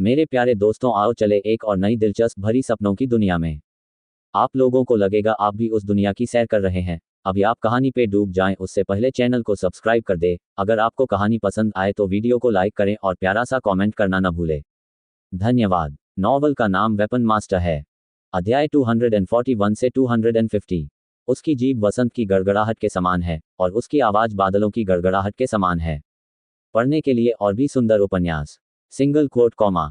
मेरे प्यारे दोस्तों, आओ चले एक और नई दिलचस्प भरी सपनों की दुनिया में। आप लोगों को लगेगा आप भी उस दुनिया की सैर कर रहे हैं। अभी आप कहानी पे डूब जाएं उससे पहले चैनल को सब्सक्राइब कर दे। अगर आपको कहानी पसंद आए तो वीडियो को लाइक करें और प्यारा सा कमेंट करना न भूलें। धन्यवाद। नॉवल का नाम वेपन मास्टर है। अध्याय 241 से 250। उसकी जीभ वसंत की गड़गड़ाहट के समान है और उसकी आवाज बादलों की गड़गड़ाहट के समान है। पढ़ने के लिए और भी सुंदर उपन्यास। Single quote comma.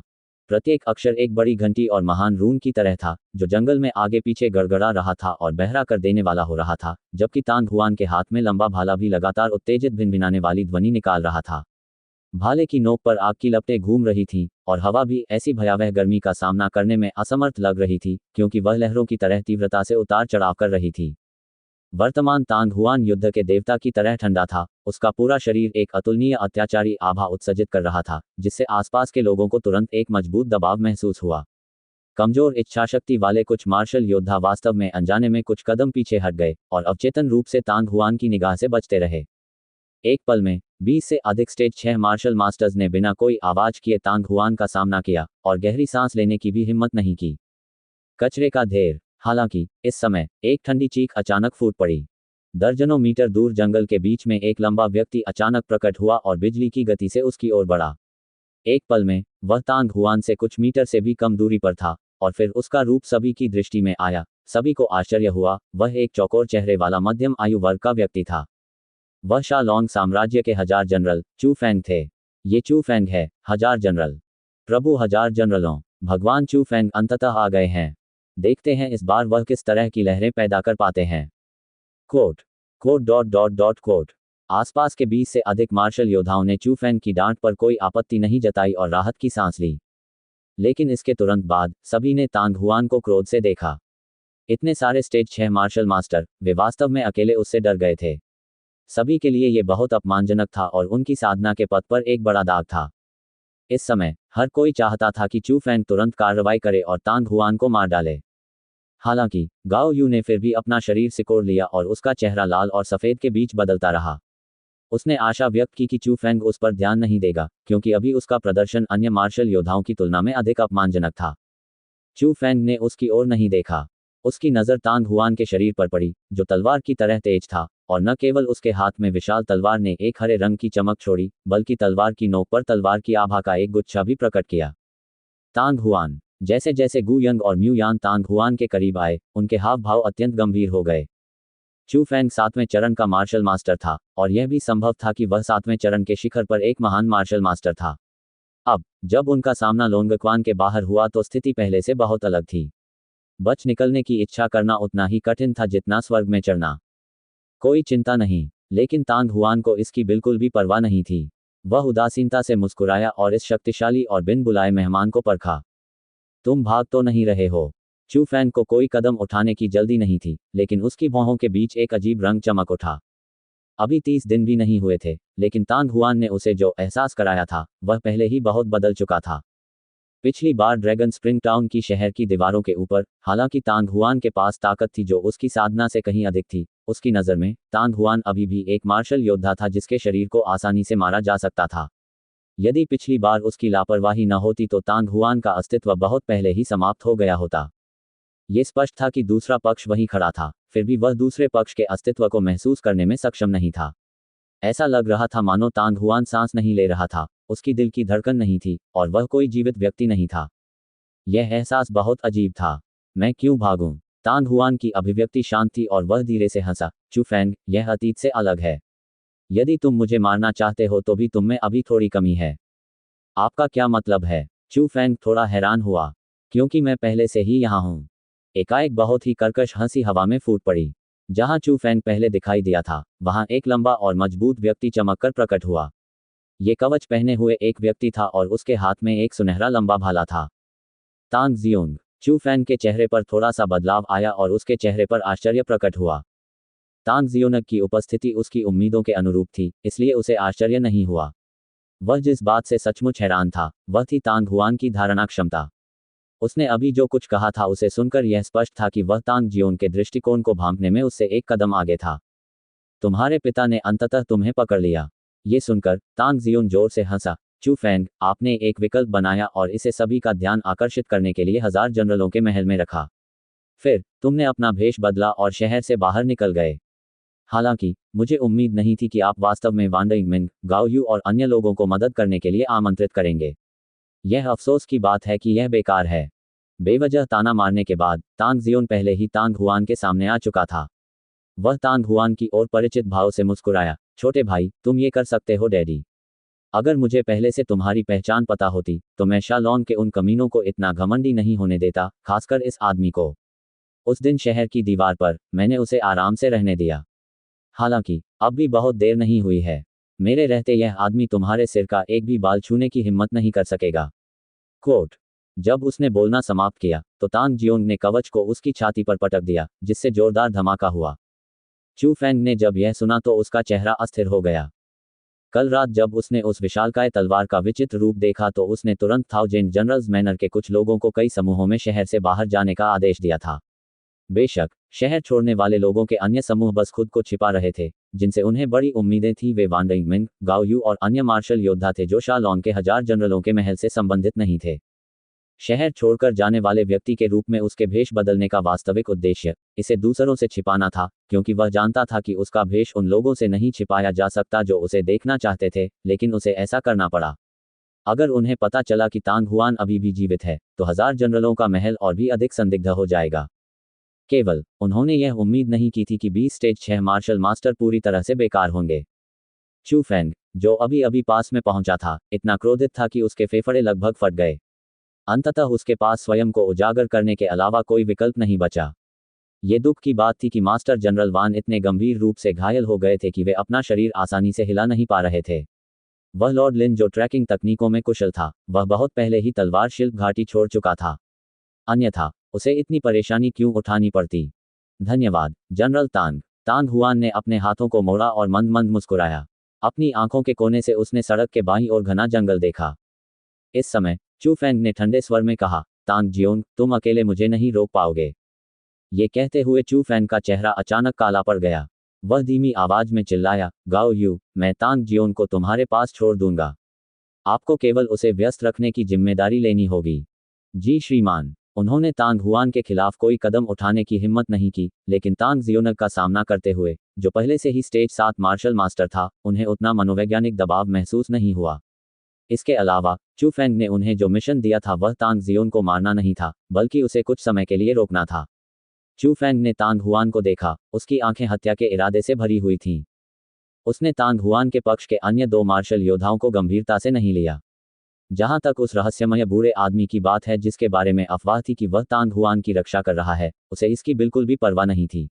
प्रत्येक अक्षर एक बड़ी घंटी और महान रून की तरह था जो जंगल में आगे पीछे गड़गड़ा रहा था और बहरा कर देने वाला हो रहा था, जबकि तांग हुआन के हाथ में लंबा भाला भी लगातार उत्तेजित भिनभिनाने वाली ध्वनि निकाल रहा था। भाले की नोक पर आग की लपटें घूम रही थीं और हवा भी ऐसी भयावह गर्मी का सामना करने में असमर्थ लग रही थी क्योंकि वह लहरों की तरह तीव्रता से उतार चढ़ाव कर रही थी। वर्तमान तांग हुआन युद्ध के देवता की तरह ठंडा था। उसका पूरा शरीर एक अतुलनीय अत्याचारी आभा उत्सर्जित कर रहा था जिससे आसपास के लोगों को तुरंत एक मजबूत दबाव महसूस हुआ। कमजोर इच्छाशक्ति वाले कुछ मार्शल योद्धा वास्तव में अनजाने में कुछ कदम पीछे हट गए और अवचेतन रूप से तांग हुआन की निगाह से बचते रहे। एक पल में 20 से अधिक स्टेज 6 मार्शल मास्टर्स ने बिना कोई आवाज किए तांग हुआन का सामना किया और गहरी सांस लेने की भी हिम्मत नहीं की। कचरे का ढेर। हालांकि इस समय एक ठंडी चीख अचानक फूट पड़ी। दर्जनों मीटर दूर जंगल के बीच में एक लंबा व्यक्ति अचानक प्रकट हुआ और बिजली की गति से उसकी ओर बढ़ा। एक पल में वह तांग हुआन से कुछ मीटर से भी कम दूरी पर था और फिर उसका रूप सभी की दृष्टि में आया। सभी को आश्चर्य हुआ। वह एक चौकोर चेहरे वाला मध्यम आयु वर्ग का व्यक्ति था। वह शालोंग साम्राज्य के हजार जनरल चू फेंग थे। ये चू फेंग है, हजार जनरल। प्रभु हजार जनरलों, भगवान चू फेंग अंततः आ गए हैं। देखते हैं इस बार वह किस तरह की लहरें पैदा कर पाते हैं। Quote quote dot dot dot quote. आसपास के 20 से अधिक मार्शल योद्धाओं ने चू फेंग की डांट पर कोई आपत्ति नहीं जताई और राहत की सांस ली। लेकिन इसके तुरंत बाद सभी ने तांग हुआन को क्रोध से देखा। इतने सारे स्टेज 6 मार्शल मास्टर, वे वास्तव में अकेले उससे डर गए थे। सभी के लिए यह बहुत अपमानजनक था और उनकी साधना के पथ पर एक बड़ा दाग था। इस समय हर कोई चाहता था कि चू फेंग तुरंत कार्रवाई करे और तांग हुआन को मार डाले। हालांकि गाओ यू ने फिर भी अपना शरीर सिकोड़ लिया और उसका चेहरा लाल और सफेद के बीच बदलता रहा। उसने आशा व्यक्त की कि चू फेंग उस पर ध्यान नहीं देगा क्योंकि अभी उसका प्रदर्शन अन्य मार्शल योद्धाओं की तुलना में अधिक अपमानजनक था। चू फेंग ने उसकी ओर नहीं देखा। उसकी नज़र तांग हुआन के शरीर पर पड़ी जो तलवार की तरह तेज था, और न केवल उसके हाथ में विशाल तलवार ने एक हरे रंग की चमक छोड़ी बल्कि तलवार की नोक पर तलवार की आभा का एक गुच्छा भी प्रकट किया। तांग हुआन। जैसे जैसे गु यंग और म्यू यान तांग हुआन के करीब आए, उनके हाव भाव अत्यंत गंभीर हो गए। चू फेंग 7वें चरण का मार्शल मास्टर था और यह भी संभव था कि वह 7वें चरण के शिखर पर एक महान मार्शल मास्टर था। अब जब उनका सामना लोंगक्वान के बाहर हुआ तो स्थिति पहले से बहुत अलग थी। बच निकलने की इच्छा करना उतना ही कठिन था जितना स्वर्ग में चढ़ना। कोई चिंता नहीं, लेकिन तांग हुआन को इसकी बिल्कुल भी परवाह नहीं थी। वह उदासीनता से मुस्कुराया और इस शक्तिशाली और बिन बुलाए मेहमान को परखा। तुम भाग तो नहीं रहे हो? चू फेंग को कोई कदम उठाने की जल्दी नहीं थी, लेकिन उसकी भौहों के बीच एक अजीब रंग चमक उठा। अभी 30 दिन भी नहीं हुए थे, लेकिन तांग हुआन ने उसे जो एहसास कराया था वह पहले ही बहुत बदल चुका था। पिछली बार ड्रैगन स्प्रिंग टाउन की शहर की दीवारों के ऊपर, हालांकि तांग हुआन के पास ताकत थी जो उसकी साधना से कहीं अधिक थी, उसकी नज़र में तांग हुआन अभी भी एक मार्शल योद्धा था जिसके शरीर को आसानी से मारा जा सकता था। यदि पिछली बार उसकी लापरवाही न होती तो तांग हुआन का अस्तित्व बहुत पहले ही समाप्त हो गया होता। ये स्पष्ट था कि दूसरा पक्ष वहीं खड़ा था, फिर भी वह दूसरे पक्ष के अस्तित्व को महसूस करने में सक्षम नहीं था। ऐसा लग रहा था मानो तांग हुआन सांस नहीं ले रहा था, उसकी दिल की धड़कन नहीं थी और वह कोई जीवित व्यक्ति नहीं था। यह एहसास बहुत अजीब था। मैं क्यों भागूं? तांग हुआन की अभिव्यक्ति शांत थी और वह धीरे से हंसा। चू फेंग, यह अतीत से अलग है। यदि तुम मुझे मारना चाहते हो तो भी तुम में अभी थोड़ी कमी है। आपका क्या मतलब है? चू फेंग थोड़ा हैरान हुआ। क्योंकि मैं पहले से ही यहाँ हूँ। एकाएक बहुत ही कर्कश हंसी हवा में फूट पड़ी। जहाँ चू फेंग पहले दिखाई दिया था वहाँ एक लंबा और मजबूत व्यक्ति चमककर प्रकट हुआ। ये कवच पहने हुए एक व्यक्ति था और उसके हाथ में एक सुनहरा लंबा भाला था। तांग जियोंग। चू फेंग के चेहरे पर थोड़ा सा बदलाव आया और उसके चेहरे पर आश्चर्य प्रकट हुआ। तांग जियोंग की उपस्थिति उसकी उम्मीदों के अनुरूप थी, इसलिए उसे आश्चर्य नहीं हुआ। वह जिस बात से सचमुच हैरान था वह थी तांग हुआन की धारणा क्षमता। उसने अभी जो कुछ कहा था उसे सुनकर यह स्पष्ट था कि वह तांग जियोंग के दृष्टिकोण को भांपने में उससे एक कदम आगे था। तुम्हारे पिता ने अंततः तुम्हें पकड़ लिया। ये सुनकर तांग जियोंग जोर से हंसा। चू फैंग, आपने एक विकल्प बनाया और इसे सभी का ध्यान आकर्षित करने के लिए 1000 जनरलों के महल में रखा। फिर तुमने अपना भेष बदला और शहर से बाहर निकल गए। हालांकि मुझे उम्मीद नहीं थी कि आप वास्तव में वान मिंग, गाओ यू और अन्य लोगों को मदद करने के लिए आमंत्रित करेंगे। यह अफसोस की बात है कि यह बेकार है। बेवजह ताना मारने के बाद तांग जियोन पहले ही तांग हुआन के सामने आ चुका था। वह तांग हुआन की ओर परिचित भाव से मुस्कुराया। छोटे भाई, तुम ये कर सकते हो डैडी। अगर मुझे पहले से तुम्हारी पहचान पता होती तो मैं शालोन के उन कमीनों को इतना घमंडी नहीं होने देता, खासकर इस आदमी को। उस दिन शहर की दीवार पर मैंने उसे आराम से रहने दिया। हालांकि अब भी बहुत देर नहीं हुई है। मेरे रहते यह आदमी तुम्हारे सिर का एक भी बाल छूने की हिम्मत नहीं कर सकेगा। कोट। जब उसने बोलना समाप्त किया तो तांग जियोंग ने कवच को उसकी छाती पर पटक दिया, जिससे जोरदार धमाका हुआ। चू फैंग ने जब यह सुना तो उसका चेहरा अस्थिर हो गया। कल रात जब उसने उस विशालकाय तलवार का विचित्र रूप देखा तो उसने तुरंत थाउजेंड जनरल्स मैनर के कुछ लोगों को कई समूहों में शहर से बाहर जाने का आदेश दिया था। बेशक शहर छोड़ने वाले लोगों के अन्य समूह बस खुद को छिपा रहे थे, जिनसे उन्हें बड़ी उम्मीदें थी। वे वान मिंग, गाओ यू और अन्य मार्शल योद्धा थे जो शालोन के 1000 जनरलों के महल से संबंधित नहीं थे। शहर छोड़कर जाने वाले व्यक्ति के रूप में उसके भेष बदलने का वास्तविक उद्देश्य इसे दूसरों से छिपाना था, क्योंकि वह जानता था कि उसका भेष उन लोगों से नहीं छिपाया जा सकता जो उसे देखना चाहते थे, लेकिन उसे ऐसा करना पड़ा। अगर उन्हें पता चला कि तांग हुआन अभी भी जीवित है तो 1000 जनरलों का महल और भी अधिक संदिग्ध हो जाएगा। केवल उन्होंने यह उम्मीद नहीं की थी कि 20 स्टेज 6 मार्शल मास्टर पूरी तरह से बेकार होंगे। चू फैंग, जो अभी अभी पास में पहुंचा था, इतना क्रोधित था कि उसके फेफड़े लगभग फट गए। अंततः उसके पास स्वयं को उजागर करने के अलावा कोई विकल्प नहीं बचा। ये दुख की बात थी कि मास्टर जनरल वान इतने गंभीर रूप से घायल हो गए थे कि वे अपना शरीर आसानी से हिला नहीं पा रहे थे। वह लॉर्ड लिन जो ट्रैकिंग तकनीकों में कुशल था, वह बहुत पहले ही तलवार शिल्प घाटी छोड़ चुका था। अन्यथा उसे इतनी परेशानी क्यों उठानी पड़ती। धन्यवाद जनरल तांग। तांग हुआन ने अपने हाथों को मोड़ा और मंद मंद मुस्कुराया। अपनी आंखों के कोने से उसने सड़क के बाईं ओर घना जंगल देखा। इस समय चू फैंग ने ठंडे स्वर में कहा, तांग जियोंग, तुम अकेले मुझे नहीं रोक पाओगे। ये कहते हुए चू फैंग का चेहरा अचानक काला पड़ गया। वह धीमी आवाज में चिल्लाया, गाओ यू, मैं तांग जियोंग को तुम्हारे पास छोड़ दूंगा। आपको केवल उसे व्यस्त रखने की जिम्मेदारी लेनी होगी। जी श्रीमान। उन्होंने तांग हुआन के खिलाफ कोई कदम उठाने की हिम्मत नहीं की, लेकिन तांग जियोंग का सामना करते हुए, जो पहले से ही स्टेज 7 मार्शल मास्टर था, उन्हें उतना मनोवैज्ञानिक दबाव महसूस नहीं हुआ। इसके अलावा चू फैंग ने उन्हें जो मिशन दिया था वह तांग जियोंग को मारना नहीं था, बल्कि उसे कुछ समय के लिए रोकना था। चू फैंग ने तांग हुआन को देखा, उसकी आंखें हत्या के इरादे से भरी हुई थीं। उसने तांग हुआन के पक्ष के अन्य 2 मार्शल योद्धाओं को गंभीरता से नहीं लिया। जहां तक उस रहस्यमय बूढ़े आदमी की बात है जिसके बारे में अफवाह थी कि वह तांग हुआन की रक्षा कर रहा है, उसे इसकी बिल्कुल भी परवाह नहीं थी।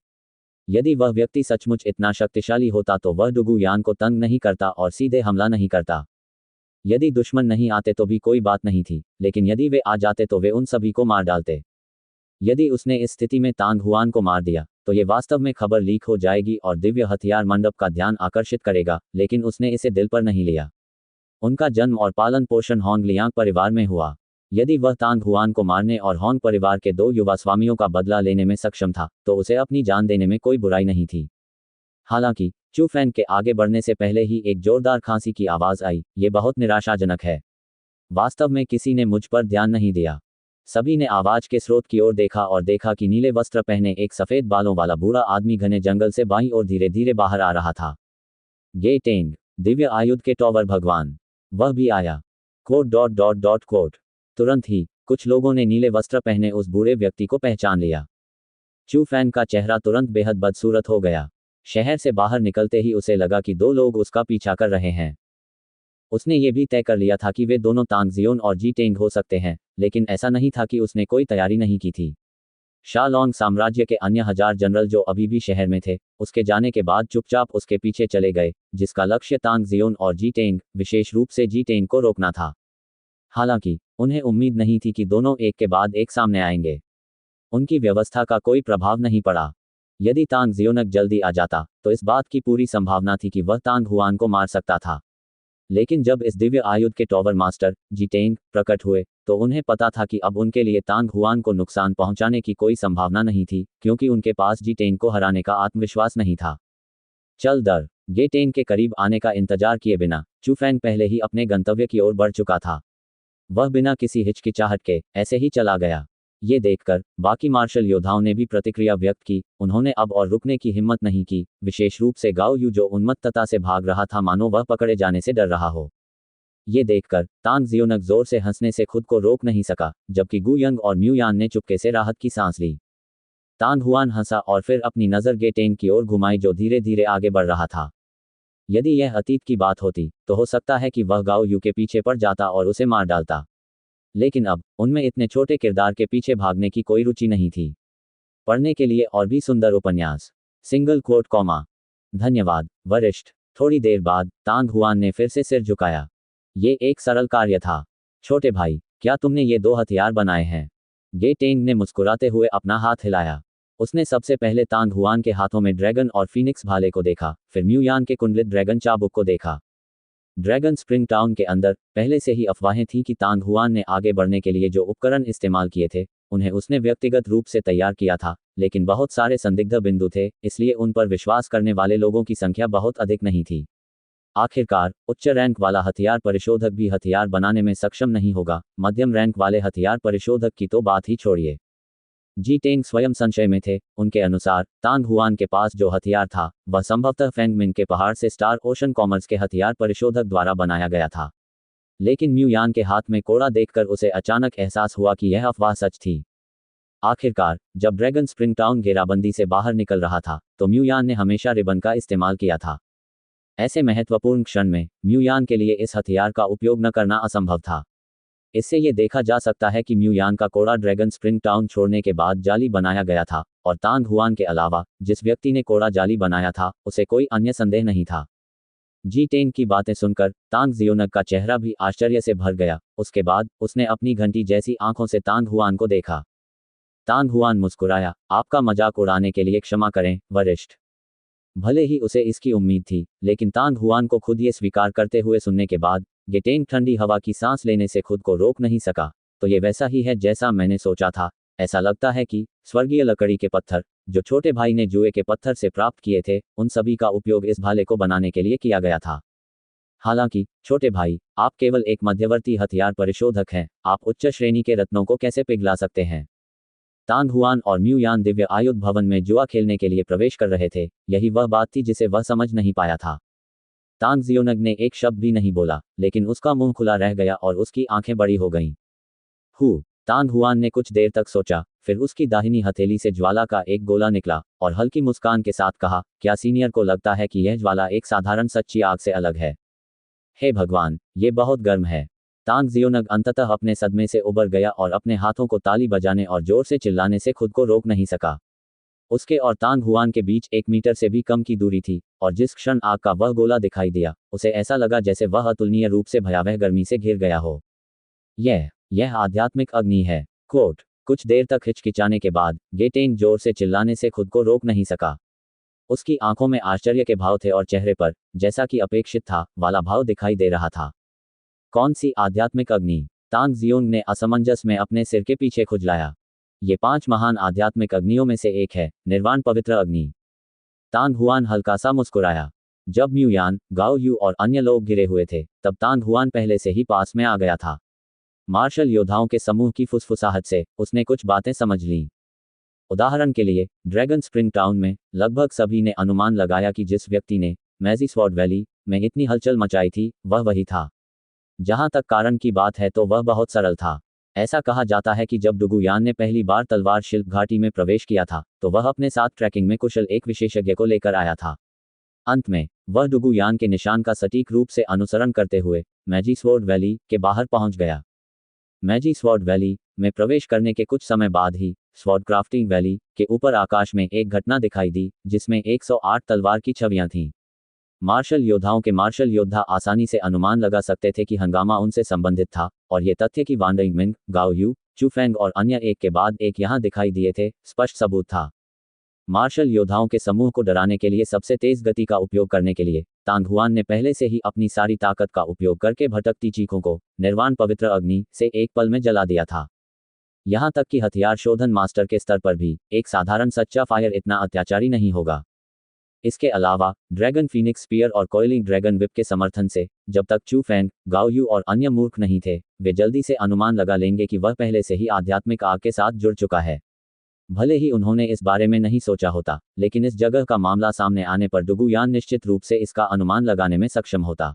यदि वह व्यक्ति सचमुच इतना शक्तिशाली होता तो वह डुगू यान को तंग नहीं करता और सीधे हमला नहीं करता। यदि दुश्मन नहीं आते तो भी कोई बात नहीं थी, लेकिन यदि वे आ जाते तो वे उन सभी को मार डालते। यदि उसने इस स्थिति में तांग हुआन को मार दिया तो ये वास्तव में खबर लीक हो जाएगी और दिव्य हथियार मंडप का ध्यान आकर्षित करेगा, लेकिन उसने इसे दिल पर नहीं लिया। उनका जन्म और पालन पोषण होंग लियांग परिवार में हुआ। यदि वह तांग हुआन को मारने और होंग परिवार के 2 युवा स्वामियों का बदला लेने में सक्षम था तो उसे अपनी जान देने में कोई बुराई नहीं थी। हालांकि चू फैंग के आगे बढ़ने से पहले ही एक जोरदार खांसी की आवाज आई। ये बहुत निराशाजनक है। वास्तव में किसी ने मुझ पर ध्यान नहीं दिया। सभी ने आवाज के स्रोत की ओर देखा और देखा कि नीले वस्त्र पहने एक सफेद बालों वाला बूढ़ा आदमी घने जंगल से बाईं ओर धीरे धीरे बाहर आ रहा था। गे टेंग, दिव्य आयुध के टॉवर भगवान, वह भी आया। कोट। तुरंत ही कुछ लोगों ने नीले वस्त्र पहने उस बूढ़े व्यक्ति को पहचान लिया। चू फैंग का चेहरा तुरंत बेहद बदसूरत हो गया। शहर से बाहर निकलते ही उसे लगा कि 2 लोग उसका पीछा कर रहे हैं। उसने ये भी तय कर लिया था कि वे दोनों तांग जियोंग और जी टेंग हो सकते हैं, लेकिन ऐसा नहीं था कि उसने कोई तैयारी नहीं की थी। शालोंग साम्राज्य के अन्य 1000 जनरल जो अभी भी शहर में थे, उसके जाने के बाद चुपचाप उसके पीछे चले गए, जिसका लक्ष्य तांग जियोंग और जी टेंग, विशेष रूप से जी टेंग को रोकना था। हालांकि उन्हें उम्मीद नहीं थी कि दोनों एक के बाद एक सामने आएंगे। उनकी व्यवस्था का कोई प्रभाव नहीं पड़ा। यदि तांग जियोंग जल्दी आ जाता तो इस बात की पूरी संभावना थी कि वह तांग हुआन को मार सकता था। लेकिन जब इस दिव्य आयुध के टॉवर मास्टर जी टेंग प्रकट हुए तो उन्हें पता था कि अब उनके लिए तांग हुआन को नुकसान पहुंचाने की कोई संभावना नहीं थी, क्योंकि उनके पास जी टेंग को हराने का आत्मविश्वास नहीं था। चल दर गेटेन के करीब आने का इंतजार किए बिना चू फेंग पहले ही अपने गंतव्य की ओर बढ़ चुका था। वह बिना किसी हिचकिचाहट के ऐसे ही चला गया। ये देखकर बाकी मार्शल योद्धाओं ने भी प्रतिक्रिया व्यक्त की। उन्होंने अब और रुकने की हिम्मत नहीं की, विशेष रूप से गाओ यू जो उन्मत्तता से भाग रहा था मानो वह पकड़े जाने से डर रहा हो। ये देखकर तांग जियोनग जोर से हंसने से खुद को रोक नहीं सका, जबकि गु यंग और म्यू यान ने चुपके से राहत की सांस ली। तांग हुआन हंसा और फिर अपनी नज़र गेटेन की ओर घुमाई जो धीरे धीरे आगे बढ़ रहा था। यदि यह अतीत की बात होती तो हो सकता है कि वह गाओ यू के पीछे पड़ जाता और उसे मार डालता, लेकिन अब उनमें इतने छोटे किरदार के पीछे भागने की कोई रुचि नहीं थी। पढ़ने के लिए और भी सुंदर उपन्यास सिंगल कोट कॉमा। धन्यवाद वरिष्ठ। थोड़ी देर बाद तांग हुआन ने फिर से सिर झुकाया। ये एक सरल कार्य था। छोटे भाई, क्या तुमने ये 2 हथियार बनाए हैं? गे टेंग ने मुस्कुराते हुए अपना हाथ हिलाया। उसने सबसे पहले तांग हुआन के हाथों में ड्रैगन और फीनिक्स भाले को देखा, फिर म्यू यान के कुंडलित ड्रैगन चाबुक को देखा। ड्रैगन स्प्रिंग टाउन के अंदर पहले से ही अफवाहें थीं कि तांग हुआन ने आगे बढ़ने के लिए जो उपकरण इस्तेमाल किए थे उन्हें उसने व्यक्तिगत रूप से तैयार किया था, लेकिन बहुत सारे संदिग्ध बिंदु थे, इसलिए उन पर विश्वास करने वाले लोगों की संख्या बहुत अधिक नहीं थी। आखिरकार उच्च रैंक वाला हथियार परिशोधक भी हथियार बनाने में सक्षम नहीं होगा, मध्यम रैंक वाले हथियार परिशोधक की तो बात ही छोड़िए। जी टेंग स्वयं संशय में थे। उनके अनुसार तांग हुआन के पास जो हथियार था वह संभवतः फेंग मिन के पहाड़ से स्टार ओशन कॉमर्स के हथियार परिशोधक द्वारा बनाया गया था। लेकिन म्यू यान के हाथ में कोड़ा देखकर उसे अचानक एहसास हुआ कि यह अफवाह सच थी। आखिरकार जब ड्रैगन स्प्रिंग टाउन घेराबंदी से बाहर निकल रहा था तो म्यू यान ने हमेशा रिबन का इस्तेमाल किया था। ऐसे महत्वपूर्ण क्षण में म्यू यान के लिए इस हथियार का उपयोग न करना असंभव था। इससे ये देखा जा सकता है कि म्यू यान का कोड़ा ड्रैगन स्प्रिंग टाउन छोड़ने के बाद जाली बनाया गया था, और तांग हुआन के अलावा जिस व्यक्ति ने कोड़ा जाली बनाया था उसे कोई अन्य संदेह नहीं था। जी टेंग की बातें सुनकर तांग जियोनग का चेहरा भी आश्चर्य से भर गया। उसके बाद उसने अपनी घंटी जैसी आंखों से तांग हुआन को देखा। तांग हुआन मुस्कुराया। आपका मजाक उड़ाने के लिए क्षमा करें वरिष्ठ। भले ही उसे इसकी उम्मीद थी, लेकिन तांग हुआन को खुद ये स्वीकार करते हुए सुनने के बाद गेटेंग ठंडी हवा की सांस लेने से खुद को रोक नहीं सका। तो ये वैसा ही है जैसा मैंने सोचा था। ऐसा लगता है कि स्वर्गीय लकड़ी के पत्थर जो छोटे भाई ने जुए के पत्थर से प्राप्त किए थे उन सभी का उपयोग इस भाले को बनाने के लिए किया गया था। हालांकि छोटे भाई, आप केवल एक मध्यवर्ती हथियार परिशोधक हैं, आप उच्च श्रेणी के रत्नों को कैसे पिघला सकते हैं? तांग हुआन और म्यू यान दिव्य आयुध भवन में जुआ खेलने के लिए प्रवेश कर रहे थे। यही वह बात थी जिसे वह समझ नहीं पाया था। तांग जियोनग ने एक शब्द भी नहीं बोला, लेकिन उसका मुंह खुला रह गया और उसकी आंखें बड़ी हो गईं। तांग हुआन ने कुछ देर तक सोचा, फिर उसकी दाहिनी हथेली से ज्वाला का एक गोला निकला और हल्की मुस्कान के साथ कहा, क्या सीनियर को लगता है कि यह ज्वाला एक साधारण सच्ची आग से अलग है? हे भगवान, ये बहुत गर्म है। तांग जियोनग अंततः अपने सदमे से उबर गया और अपने हाथों को ताली बजाने और जोर से चिल्लाने से खुद को रोक नहीं सका। उसके और तांग हुआन के बीच 1 मीटर से भी कम की दूरी थी, और जिस क्षण आग का वह गोला दिखाई दिया उसे ऐसा लगा जैसे वह अतुलनीय रूप से भयावह गर्मी से घिर गया हो। यह आध्यात्मिक अग्नि है। कोट। कुछ देर तक हिचकिचाने के बाद गेटेंग जोर से चिल्लाने से खुद को रोक नहीं सका। उसकी आंखों में आश्चर्य के भाव थे और चेहरे पर, जैसा कि अपेक्षित था, वाला भाव दिखाई दे रहा था। कौन सी आध्यात्मिक अग्नि? तांग जियोंग ने असमंजस में अपने सिर के पीछे खुजलाया। ये 5 महान आध्यात्मिक अग्नियों में से एक है, निर्वाण पवित्र अग्नि। तांग हुआन हल्का सा मुस्कुराया। जब म्यू यान, गाओ यू और अन्य लोग घिरे हुए थे तब तांग हुआन पहले से ही पास में आ गया था। मार्शल योद्धाओं के समूह की फुसफुसाहट से उसने कुछ बातें समझ लीं। उदाहरण के लिए ड्रैगन स्प्रिंग टाउन में लगभग सभी ने अनुमान लगाया कि जिस व्यक्ति ने मैजी स्वॉर्ड वैली में इतनी हलचल मचाई थी वह वही था। जहां तक कारण की बात है तो वह बहुत सरल था। ऐसा कहा जाता है कि जब डुगु यान ने पहली बार तलवार शिल्प घाटी में प्रवेश किया था तो वह अपने साथ ट्रैकिंग में कुशल एक विशेषज्ञ को लेकर आया था। अंत में वह डुगु यान के निशान का सटीक रूप से अनुसरण करते हुए मैजी स्वॉर्ड वैली के बाहर पहुंच गया। मैजी स्वॉर्ड वैली में प्रवेश करने के कुछ समय बाद ही स्वॉर्ड क्राफ्टिंग वैली के ऊपर आकाश में एक घटना दिखाई दी जिसमें 108 तलवार की छवियां थीं। मार्शल योद्धाओं के मार्शल योद्धा आसानी से अनुमान लगा सकते थे कि हंगामा उनसे संबंधित था, और ये तथ्य कि वान मिंग, गाओ यू, चू फेंग और अन्य एक के बाद एक यहां दिखाई दिए थे स्पष्ट सबूत था। मार्शल योद्धाओं के समूह को डराने के लिए सबसे तेज गति का उपयोग करने के लिए तांग हुआन ने पहले से ही अपनी सारी ताकत का उपयोग करके भटकती चीखों को निर्वाण पवित्र अग्नि से एक पल में जला दिया था। यहां तक कि हथियार शोधन मास्टर के स्तर पर भी एक साधारण सच्चा फायर इतना अत्याचारी नहीं होगा। इसके अलावा ड्रैगन फीनिक्स स्पीयर और कोयलिंग ड्रैगन विप के समर्थन से जब तक चू फैंग, गाओ यू और अन्य मूर्ख नहीं थे, वे जल्दी से अनुमान लगा लेंगे कि वह पहले से ही आध्यात्मिक आग के साथ जुड़ चुका है। भले ही उन्होंने इस बारे में नहीं सोचा होता, लेकिन इस जगह का मामला सामने आने पर डुगुयान निश्चित रूप से इसका अनुमान लगाने में सक्षम होता।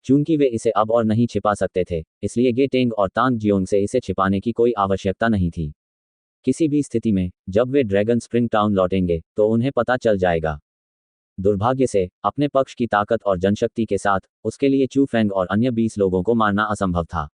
चूंकि वे इसे अब और नहीं छिपा सकते थे, इसलिए गे टेंग और तांग जियोंग से इसे छिपाने की कोई आवश्यकता नहीं थी। किसी भी स्थिति में जब वे ड्रैगन स्प्रिंग टाउन लौटेंगे तो उन्हें पता चल जाएगा। दुर्भाग्य से अपने पक्ष की ताकत और जनशक्ति के साथ उसके लिए चू फैंग और अन्य 20 लोगों को मारना असंभव था।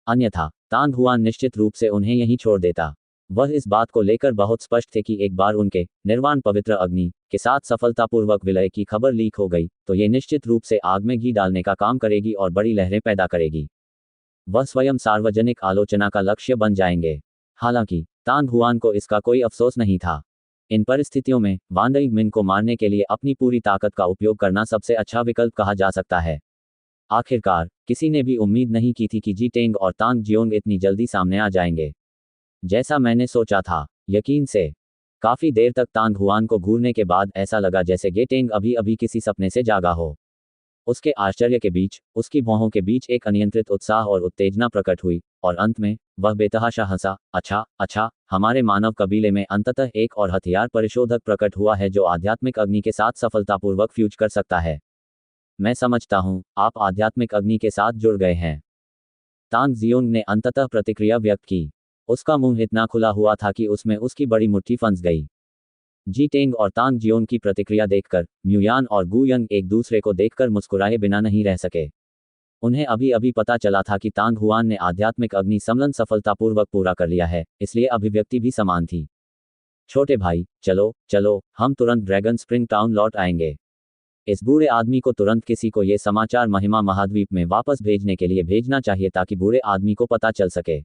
अन्यथा तांग हुआन निश्चित रूप से उन्हें यहीं छोड़ देता। वह इस बात को लेकर बहुत स्पष्ट थे कि एक बार उनके निर्वाण पवित्र अग्नि के साथ सफलतापूर्वक विलय की खबर लीक हो गई तो ये निश्चित रूप से आग में घी डालने का काम करेगी और बड़ी लहरें पैदा करेगी। वह स्वयं सार्वजनिक आलोचना का लक्ष्य बन जाएंगे। हालांकि तांग हुआन को इसका कोई अफसोस नहीं था। इन परिस्थितियों में वान यिंग मिन को मारने के लिए अपनी पूरी ताकत का उपयोग करना सबसे अच्छा विकल्प कहा जा सकता है। आखिरकार किसी ने भी उम्मीद नहीं की थी कि जी टेंग और तांग जियोंग इतनी जल्दी सामने आ जाएंगे। जैसा मैंने सोचा था, यकीन से। काफी देर तक तांग हुआन को घूरने के बाद ऐसा लगा जैसे गे टेंग अभी अभी किसी सपने से जागा हो। उसके आश्चर्य के बीच, उसकी भौहों के बीच एक अनियंत्रित उत्साह और उत्तेजना प्रकट हुई, और अंत में वह बेतहाशा हंसा। अच्छा, हमारे मानव कबीले में अंततः एक और हथियार परिशोधक प्रकट हुआ है जो आध्यात्मिक अग्नि के साथ सफलतापूर्वक फ्यूज कर सकता है। मैं समझता हूं, आप आध्यात्मिक अग्नि के साथ जुड़ गए हैं। तांग जियोंग ने अंततः प्रतिक्रिया व्यक्त की। उसका मुंह इतना खुला हुआ था कि उसमें उसकी बड़ी मुट्ठी फंस गई। जी टेंग और तांग जियोंग की प्रतिक्रिया देखकर म्यूयान और गू यंग एक दूसरे को देखकर मुस्कुराए बिना नहीं रह सके। उन्हें अभी अभी पता चला था कि तांग हुआन ने आध्यात्मिक अग्नि सम्मेलन सफलतापूर्वक पूरा कर लिया है, इसलिए अभिव्यक्ति भी समान थी। छोटे भाई, चलो, हम तुरंत ड्रैगन स्प्रिंग टाउन लौट आएंगे। इस बूढ़े आदमी को तुरंत किसी को ये समाचार महिमा महाद्वीप में वापस भेजने के लिए भेजना चाहिए ताकि बूढ़े आदमी को पता चल सके।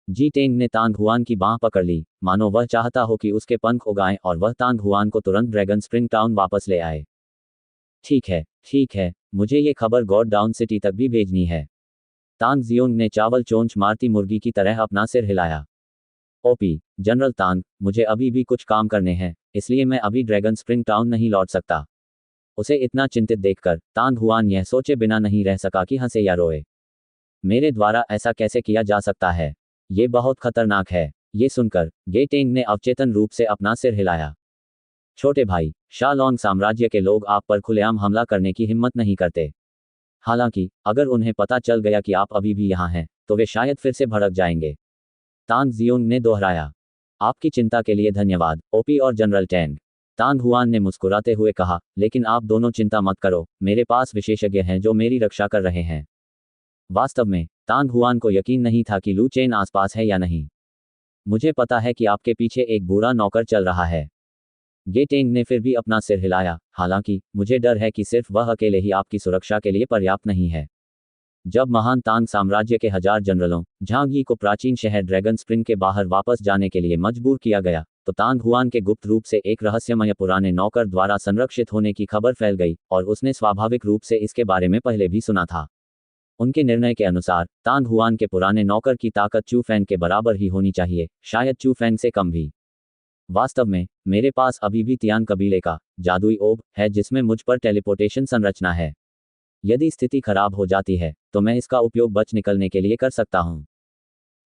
जी टेंग ने तांग हुआन की बांह पकड़ ली, मानो वह चाहता हो कि उसके पंख उगाएं और वह तांग हुआन को तुरंत ड्रैगन स्प्रिंग टाउन वापस ले आए। ठीक है, मुझे ये खबर गॉड डाउन सिटी तक भी भेजनी है। तांग जियोंग ने चावल चोंच मारती मुर्गी की तरह अपना सिर हिलाया। ओपी, जनरल तांग, मुझे अभी भी कुछ काम करने हैं, इसलिए मैं अभी ड्रैगन स्प्रिंग टाउन नहीं लौट सकता। उसे इतना चिंतित देखकर तांग हुआन यह सोचे बिना नहीं रह सका कि हंसे या रोए। मेरे द्वारा ऐसा कैसे किया जा सकता है? ये बहुत खतरनाक है। ये सुनकर गे टेंग ने अवचेतन रूप से अपना सिर हिलाया। छोटे भाई, शालोंग साम्राज्य के लोग आप पर खुलेआम हमला करने की हिम्मत नहीं करते। हालांकि अगर उन्हें पता चल गया कि आप अभी भी यहाँ हैं, तो वे शायद फिर से भड़क जाएंगे। तांग जियोंग ने दोहराया। आपकी चिंता के लिए धन्यवाद, ओपी और जनरल टेंग। तांग हुआन ने मुस्कुराते हुए कहा, लेकिन आप दोनों चिंता मत करो, मेरे पास विशेषज्ञ हैं जो मेरी रक्षा कर रहे हैं। वास्तव में तांग हुआन को यकीन नहीं था कि लू चेन आसपास है या नहीं। मुझे पता है कि आपके पीछे एक बूढ़ा नौकर चल रहा है। गे टेंग ने फिर भी अपना सिर हिलाया। हालांकि मुझे डर है कि सिर्फ वह अकेले ही आपकी सुरक्षा के लिए पर्याप्त नहीं है। जब महान तांग साम्राज्य के 1000 जनरलों झांग यी को प्राचीन शहर ड्रैगन स्प्रिंग के बाहर वापस जाने के लिए मजबूर किया गया, तो तांग हुआन के गुप्त रूप से एक रहस्यमय पुराने नौकर द्वारा संरक्षित होने की खबर फैल गई, और उसने स्वाभाविक रूप से इसके बारे में पहले भी सुना था। उनके निर्णय के अनुसार तांग हुआन के पुराने नौकर की ताकत चू फैंग के बराबर ही होनी चाहिए, शायद चू फैंग से कम भी। वास्तव में मेरे पास अभी भी तियान कबीले का जादुई ओब है जिसमें मुझ पर टेलीपोर्टेशन संरचना है। यदि स्थिति खराब हो जाती है तो मैं इसका उपयोग बच निकलने के लिए कर सकता हूँ।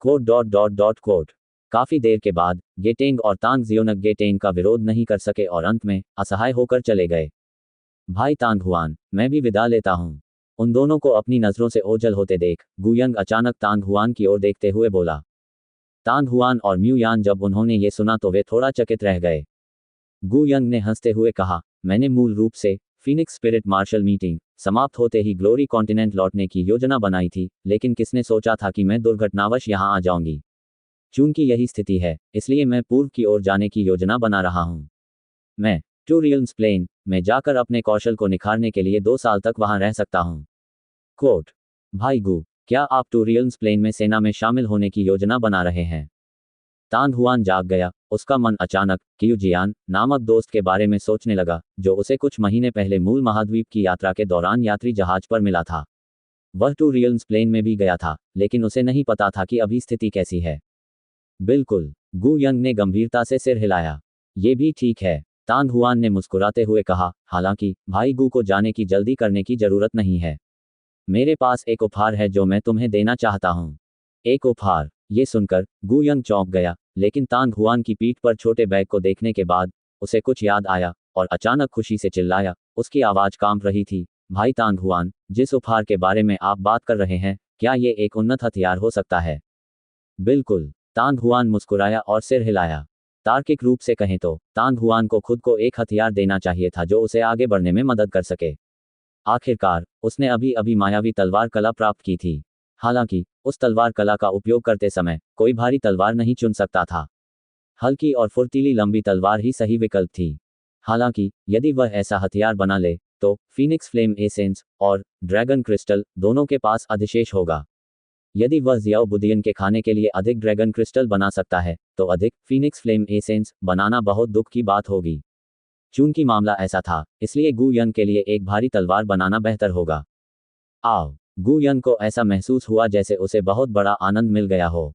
कोट। काफी देर के बाद गे टेंग और तांग जियोंग गे टेंग का विरोध नहीं कर सके और अंत में असहाय होकर चले गए। भाई तांग हुआन, मैं भी विदा लेता हूँ। उन दोनों को अपनी नजरों से ओझल होते देख गू यंग अचानक तांग हुआन की ओर देखते हुए बोला। तांग हुआन और म्यू यान जब उन्होंने ये सुना तो वे थोड़ा चकित रह गए। गू यंग ने हंसते हुए कहा, मैंने मूल रूप से फीनिक्स स्पिरिट मार्शल मीटिंग समाप्त होते ही ग्लोरी कॉन्टिनेंट लौटने की योजना बनाई थी, लेकिन किसने सोचा था कि मैं दुर्घटनावश यहाँ आ जाऊंगी। चूंकि यही स्थिति है, इसलिए मैं पूर्व की ओर जाने की योजना बना रहा हूँ। मैं टू रियल्म्स प्लेन में जाकर अपने कौशल को निखारने के लिए 2 साल तक वहां रह सकता हूँ। कोट, भाई गू, क्या आप टू रियल्म्स प्लेन में सेना में शामिल होने की योजना बना रहे हैं? तांग हुआन जाग गया। उसका मन अचानक क्यू जियान नामक दोस्त के बारे में सोचने लगा, जो उसे कुछ महीने पहले मूल महाद्वीप की यात्रा के दौरान यात्री जहाज पर मिला था। वह टू रियल्म्स प्लेन में भी गया था, लेकिन उसे नहीं पता था कि अभी स्थिति कैसी है। बिल्कुल, गू यंग ने गंभीरता से सिर हिलाया। ये भी ठीक है। तांग हुआन ने मुस्कुराते हुए कहा, हालांकि भाई गू को जाने की जल्दी करने की जरूरत नहीं है। मेरे पास एक उपहार है जो मैं तुम्हें देना चाहता हूँ। एक उपहार? ये सुनकर गू यंग चौंक गया, लेकिन तांग हुआन की पीठ पर छोटे बैग को देखने के बाद उसे कुछ याद आया और अचानक खुशी से चिल्लाया। उसकी आवाज कांप रही थी, भाई तांग हुआन, जिस उपहार के बारे में आप बात कर रहे हैं, क्या ये एक उन्नत हथियार हो सकता है? बिल्कुल, तांग हुआन मुस्कुराया और सिर हिलाया। तार्किक रूप से कहें तो तांग हुआन को खुद को एक हथियार देना चाहिए था जो उसे आगे बढ़ने में मदद कर सके। आखिरकार उसने अभी अभी मायावी तलवार कला प्राप्त की थी। हालांकि उस तलवार कला का उपयोग करते समय कोई भारी तलवार नहीं चुन सकता था। हल्की और फुर्तीली लंबी तलवार ही सही विकल्प थी। हालांकि यदि वह ऐसा हथियार बना ले तो फीनिक्स फ्लेम एसेंस और ड्रैगन क्रिस्टल दोनों के पास अधिशेष होगा। यदि वह जियाओ बुदियन के खाने के लिए अधिक ड्रैगन क्रिस्टल बना सकता है तो अधिक फीनिक्स फ्लेम एसेंस बनाना बहुत दुख की बात होगी। चूंकि मामला ऐसा था, इसलिए गू यन के लिए एक भारी तलवार बनाना बेहतर होगा। आओ, गू यन को ऐसा महसूस हुआ जैसे उसे बहुत बड़ा आनंद मिल गया हो।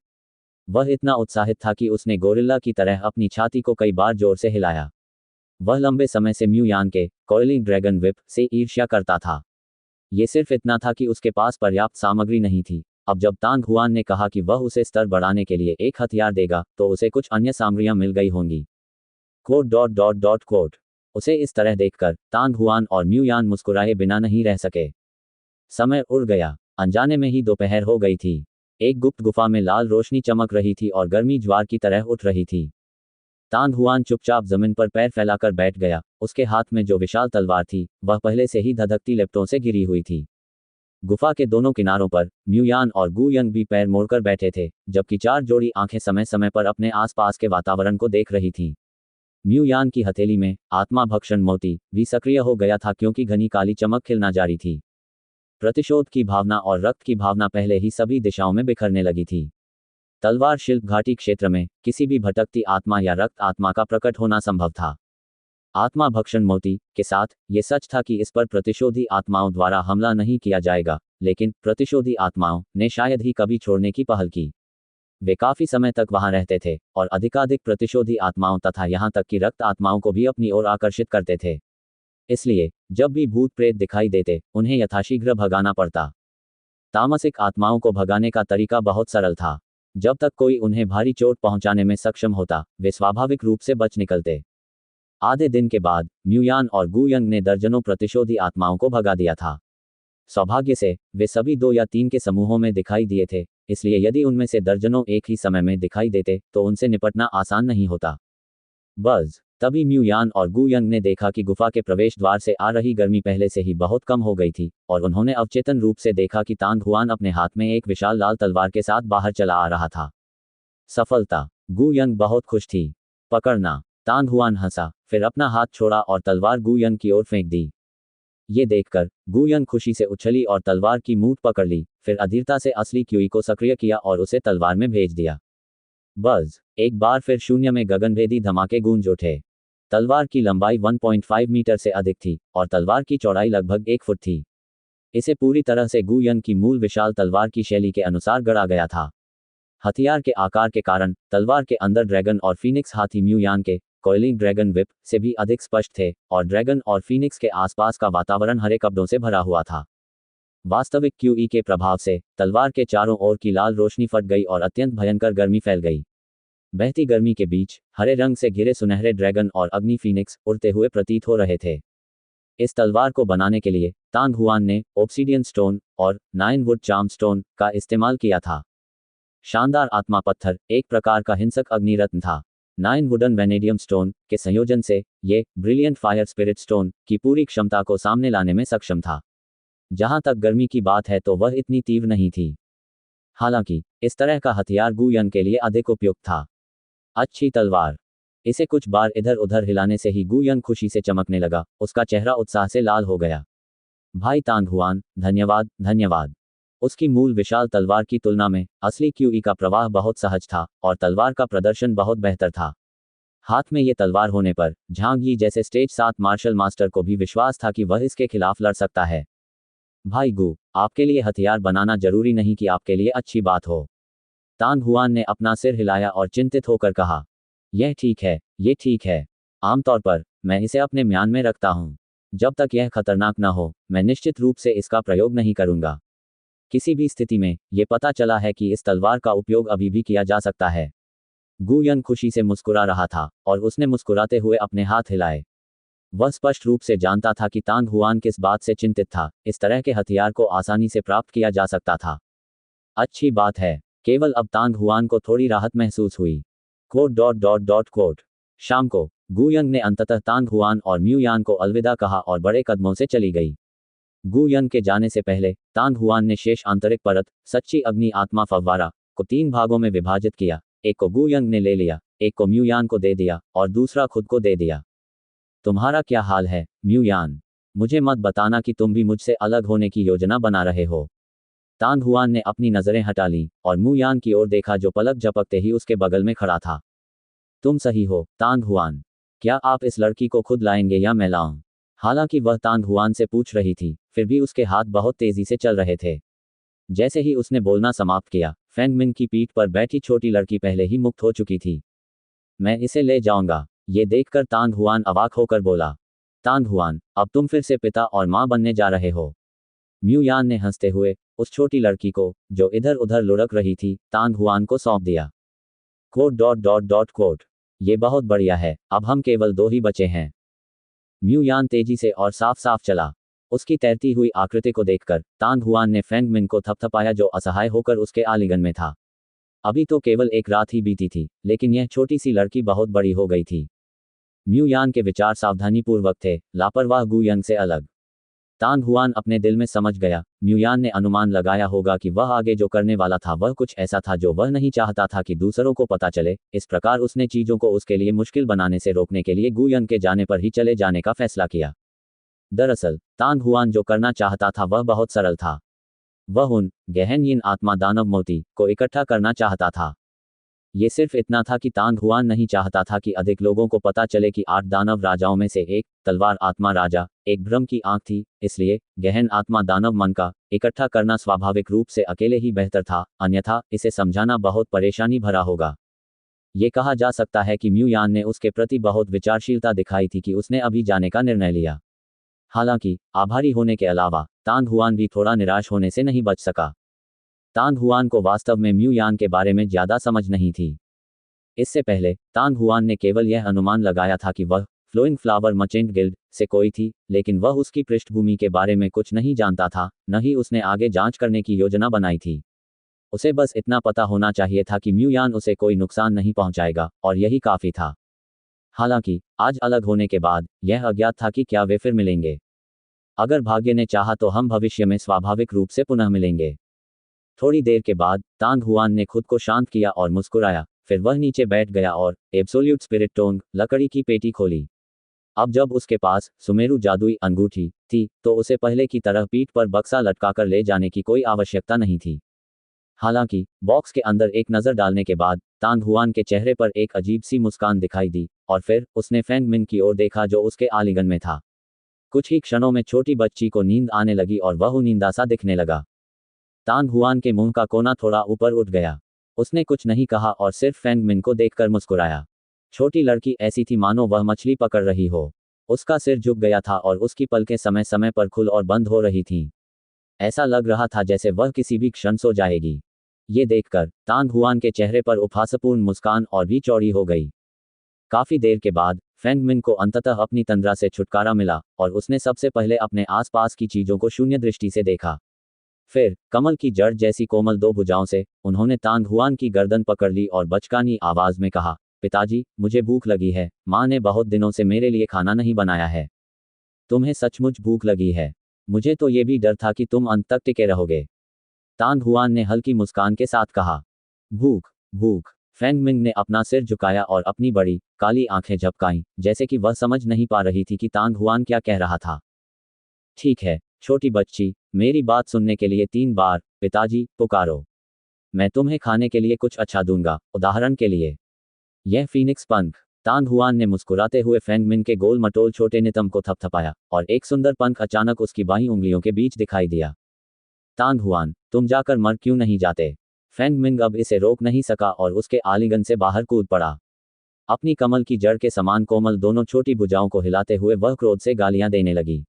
वह इतना उत्साहित था कि उसने गोरिल्ला की तरह अपनी छाती को कई बार जोर से हिलाया। वह लंबे समय से म्यू यान के कॉइलिंग ड्रैगन विप से ईर्ष्या करता था। ये सिर्फ इतना था कि उसके पास पर्याप्त सामग्री नहीं थी। अब जब तांग हुआन ने कहा कि वह उसे स्तर बढ़ाने के लिए एक हथियार देगा तो उसे कुछ अन्य सामग्रियां मिल गई होंगी। कोट। उसे इस तरह देखकर तांग हुआन और म्यू यान मुस्कुराए बिना नहीं रह सके। समय उड़ गया। अनजाने में ही दोपहर हो गई थी। एक गुप्त गुफा में लाल रोशनी चमक रही थी और गर्मी ज्वार की तरह उठ रही थी। तांग हुआन चुपचाप जमीन पर पैर फैलाकर बैठ गया। उसके हाथ में जो विशाल तलवार थी वह पहले से ही धधकती लेपटों से घिरी हुई थी। गुफा के दोनों किनारों पर म्यू यान और गू यंग भी पैर मोड़कर बैठे थे, जबकि चार जोड़ी आंखें समय समय पर अपने आसपास के वातावरण को देख रही थीं। म्यू यान की हथेली में आत्मा भक्षण मोती भी सक्रिय हो गया था क्योंकि घनी काली चमक खिलना जारी थी। प्रतिशोध की भावना और रक्त की भावना पहले ही सभी दिशाओं में बिखरने लगी थी। तलवार शिल्प घाटी क्षेत्र में किसी भी भटकती आत्मा या रक्त आत्मा का प्रकट होना संभव था। आत्मा भक्षण मोती के साथ ये सच था कि इस पर प्रतिशोधी आत्माओं द्वारा हमला नहीं किया जाएगा, लेकिन प्रतिशोधी आत्माओं ने शायद ही कभी छोड़ने की पहल की। वे काफी समय तक वहां रहते थे और अधिकाधिक प्रतिशोधी आत्माओं तथा यहां तक कि रक्त आत्माओं को भी अपनी ओर आकर्षित करते थे। इसलिए जब भी भूत प्रेत दिखाई देते उन्हें यथाशीघ्र भगाना पड़ता। तामसिक आत्माओं को भगाने का तरीका बहुत सरल था। जब तक कोई उन्हें भारी चोट पहुंचाने में सक्षम होता वे स्वाभाविक रूप से बच निकलते। आधे दिन के बाद म्यू यान और गू यंग ने दर्जनों प्रतिशोधी आत्माओं को भगा दिया था। सौभाग्य से वे सभी 2 या 3 के समूहों में दिखाई दिए थे, इसलिए यदि उनमें से दर्जनों एक ही समय में दिखाई देते तो उनसे निपटना आसान नहीं होता। बस तभी म्यू यान और गू यंग ने देखा कि गुफा के प्रवेश द्वार से आ रही गर्मी पहले से ही बहुत कम हो गई थी और उन्होंने अवचेतन रूप से देखा कि तांग हुआन अपने हाथ में एक विशाल लाल तलवार के साथ बाहर चला आ रहा था। सफलता। गू यंग बहुत खुश थी। पकड़ना। तांग हुआन हंसा, फिर अपना हाथ छोड़ा और तलवार गू यंग की ओर फेंक दी। ये देखकर गू यंग खुशी से उछली और तलवार की मूठ पकड़ ली, फिर अधीरता से असली क्यूई को सक्रिय किया और उसे तलवार में भेज दिया। बस एक बार फिर शून्य में गगनभेदी धमाके गूंज उठे। तलवार की लंबाई 1.5 मीटर से अधिक थी और तलवार की चौड़ाई लगभग 1 फुट थी। इसे पूरी तरह से गू यंग की मूल विशाल तलवार की शैली के अनुसार गढ़ा गया था। हथियार के आकार के कारण तलवार के अंदर ड्रैगन और फीनिक्स हाथी म्यू यान के कॉइलिंग ड्रैगन विप से भी अधिक स्पष्ट थे और ड्रैगन और फीनिक्स के आसपास का वातावरण हरे कपड़ों से भरा हुआ था। वास्तविक क्यूई के प्रभाव से तलवार के चारों ओर की लाल रोशनी फट गई और अत्यंत भयंकर गर्मी फैल गई। बहती गर्मी के बीच हरे रंग से घिरे सुनहरे ड्रैगन और अग्नि फीनिक्स उड़ते हुए प्रतीत हो रहे थे। इस तलवार को बनाने के लिए तांग हुआन ने ऑब्सीडियन स्टोन और 9 वुड चार्म स्टोन का इस्तेमाल किया था। शानदार आत्मा पत्थर एक प्रकार का हिंसक अग्निरत्न था। 9 वुडन वेनेडियम स्टोन के संयोजन से ये ब्रिलियंट फायर स्पिरिट स्टोन की पूरी क्षमता को सामने लाने में सक्षम था। जहां तक गर्मी की बात है तो वह इतनी तीव्र नहीं थी। हालांकि इस तरह का हथियार गू यंग के लिए अधिक उपयुक्त था। अच्छी तलवार। इसे कुछ बार इधर उधर हिलाने से ही गू यंग खुशी से चमकने लगा। उसका चेहरा उत्साह से लाल हो गया। भाई तांग हुआन, धन्यवाद धन्यवाद। उसकी मूल विशाल तलवार की तुलना में असली क्यूई का प्रवाह बहुत सहज था और तलवार का प्रदर्शन बहुत बेहतर था। हाथ में ये तलवार होने पर झांग यी जैसे स्टेज 7 मार्शल मास्टर को भी विश्वास था कि वह इसके खिलाफ लड़ सकता है। भाई गू, आपके लिए हथियार बनाना जरूरी नहीं कि आपके लिए अच्छी बात हो। तांग हुआन ने अपना सिर हिलाया और चिंतित होकर कहा, यह ठीक है, ये ठीक है। आमतौर पर मैं इसे अपने म्यान में रखता हूँ। जब तक यह खतरनाक न हो, मैं निश्चित रूप से इसका प्रयोग नहीं करूँगा। किसी भी स्थिति में, ये पता चला है कि इस तलवार का उपयोग अभी भी किया जा सकता है। गुयन खुशी से मुस्कुरा रहा था, और उसने मुस्कुराते हुए अपने हाथ हिलाए। वह स्पष्ट रूप से जानता था कि तांग हुआन किस बात से चिंतित था, इस तरह के हथियार को आसानी से प्राप्त किया जा सकता था। अच्छी बात है। केवल अब तांग हुआन को थोड़ी राहत महसूस हुई। कोट। शाम को गुयंग ने अंततः तांग हुआन और म्यूयान को अलविदा कहा और बड़े कदमों से चली गई। गुयंग के जाने से पहले तांग हुआन ने शेष आंतरिक परत, सच्ची अग्नि आत्मा फव्वारा, को 3 भागों में विभाजित किया। एक को गुयंग ने ले लिया, एक को म्यूयान को दे दिया, और दूसरा खुद को दे दिया। तुम्हारा क्या हाल है, म्यूयान? मुझे मत बताना कि तुम भी मुझसे अलग होने की योजना बना रहे हो। तांग हुआन ने अपनी नजरें हटा लीं और म्यूयान की ओर देखा जो पलक झपकते ही उसके बगल में खड़ा था। तुम सही हो, तांग हुआन। क्या आप इस लड़की को खुद लाएंगे या मैं लाऊं? हालांकि वह तांग हुआन से पूछ रही थी, फिर भी उसके हाथ बहुत तेजी से चल रहे थे। जैसे ही उसने बोलना समाप्त किया, फेंग मिन की पीठ पर बैठी छोटी लड़की पहले ही मुक्त हो चुकी थी। मैं इसे ले जाऊंगा। ये देखकर तांग हुआन अवाक होकर बोला। तांग हुआन, अब तुम फिर से पिता और मां बनने जा रहे हो। म्यूयान ने हंसते हुए उस छोटी लड़की को, जो इधर उधर लुढ़क रही थी, तांग हुआन को सौंप दिया। कोट। ये बहुत बढ़िया है, अब हम केवल 2 ही बचे हैं। म्यूयान तेजी से और साफ साफ चला। उसकी तैरती हुई आकृति को देखकर तांग हुआन ने फेंग मिन को थपथपाया जो असहाय होकर उसके आलिंगन में था। अभी तो केवल एक रात ही बीती थी, लेकिन यह छोटी सी लड़की बहुत बड़ी हो गई थी। म्यूयान के विचार सावधानीपूर्वक थे, लापरवाह गुयंग से अलग। तांग हुआन अपने दिल में समझ गया, म्यूयान ने अनुमान लगाया होगा कि वह आगे जो करने वाला था वह कुछ ऐसा था जो वह नहीं चाहता था कि दूसरों को पता चले। इस प्रकार उसने चीजों को उसके लिए मुश्किल बनाने से रोकने के लिए गुयंग के जाने पर ही चले जाने का फैसला किया। दरअसल तांग हुआन जो करना चाहता था वह बहुत सरल था। वह उन गहन यिन आत्मा दानव मोती को इकट्ठा करना चाहता था। ये सिर्फ इतना था कि तांग हुआन नहीं चाहता था कि अधिक लोगों को पता चले कि 8 दानव राजाओं में से एक, तलवार आत्मा राजा, एक भ्रम की आंख थी, इसलिए गहन आत्मा दानव मन का इकट्ठा करना स्वाभाविक रूप से अकेले ही बेहतर था, अन्यथा इसे समझाना बहुत परेशानी भरा होगा। ये कहा जा सकता है कि म्यूयान ने उसके प्रति बहुत विचारशीलता दिखाई थी कि उसने अभी जाने का निर्णय लिया। हालांकि आभारी होने के अलावा तांग हुआन भी थोड़ा निराश होने से नहीं बच सका। तांग हुआन को वास्तव में म्यूयान के बारे में ज्यादा समझ नहीं थी। इससे पहले तांग हुआन ने केवल यह अनुमान लगाया था कि वह फ्लोइंग फ्लावर मर्चेंट गिल्ड से कोई थी, लेकिन वह उसकी पृष्ठभूमि के बारे में कुछ नहीं जानता था, न ही उसने आगे जांच करने की योजना बनाई थी। उसे बस इतना पता होना चाहिए था कि म्यूयान उसे कोई नुकसान नहीं पहुंचाएगा, और यही काफी था। हालांकि आज अलग होने के बाद यह अज्ञात था कि क्या वे फिर मिलेंगे। अगर भाग्य ने चाहा तो हम भविष्य में स्वाभाविक रूप से पुनः मिलेंगे। थोड़ी देर के बाद तांग हुआन ने खुद को शांत किया और मुस्कुराया, फिर वह नीचे बैठ गया और एब्सोल्यूट स्पिरिट टोंग लकड़ी की पेटी खोली। अब जब उसके पास सुमेरु जादुई अंगूठी थी, तो उसे पहले की तरह पीठ पर बक्सा लटकाकर ले जाने की कोई आवश्यकता नहीं थी। हालांकि बॉक्स के अंदर एक नज़र डालने के बाद तांग हुआन के चेहरे पर एक अजीब सी मुस्कान दिखाई दी, और फिर उसने फेंग मिन की ओर देखा जो उसके आलिंगन में था। कुछ ही क्षणों में छोटी बच्ची को नींद आने लगी और वह नींदा सा दिखने लगा। तांग हुआन के मुंह का कोना थोड़ा ऊपर उठ गया। उसने कुछ नहीं कहा और सिर्फ फेंग मिन को देखकर मुस्कुराया। छोटी लड़की ऐसी थी मानो वह मछली पकड़ रही हो। उसका सिर झुक गया था और उसकी पलकें समय समय पर खुल और बंद हो रही थीं। ऐसा लग रहा था जैसे वह किसी भी क्षण सो जाएगी। ये देखकर तांग हुआन के चेहरे पर उपहासपूर्ण मुस्कान और भी चौड़ी हो गई। काफी देर के बाद फेंग मिन को अंततः अपनी तंद्रा से छुटकारा मिला, और उसने सबसे पहले अपने आसपास की चीजों को शून्य दृष्टि से देखा। फिर कमल की जड़ जैसी कोमल 2 भुजाओं से उन्होंने तांग हुआन की गर्दन पकड़ ली और बचकानी आवाज में कहा, पिताजी, मुझे भूख लगी है। माँ ने बहुत दिनों से मेरे लिए खाना नहीं बनाया है। तुम्हें सचमुच भूख लगी है? मुझे तो ये भी डर था कि तुम अंत तक टिके रहोगे। तांग हुआन ने हल्की मुस्कान के साथ कहा। भूख भूख। फेंग मिंग ने अपना सिर झुकाया और अपनी बड़ी काली आंखें झपकाईं, जैसे कि वह समझ नहीं पा रही थी कि तांग हुआन क्या कह रहा था। ठीक है छोटी बच्ची, मेरी बात सुनने के लिए 3 बार पिताजी पुकारो। मैं तुम्हें खाने के लिए कुछ अच्छा दूंगा, उदाहरण के लिए यह फीनिक्स पंख। तांग हुआन ने मुस्कुराते हुए फेंग मिन के गोल मटोल छोटे नितंब को थपथपाया, और एक सुंदर पंख अचानक उसकी बाईं उंगलियों के बीच दिखाई दिया। तांग हुआन, तुम जाकर मर क्यों नहीं जाते? फेंग मिंग अब इसे रोक नहीं सका और उसके आलिंगन से बाहर कूद पड़ा। अपनी कमल की जड़ के समान कोमल दोनों छोटी भुजाओं को हिलाते हुए वह क्रोध से गालियां देने लगी।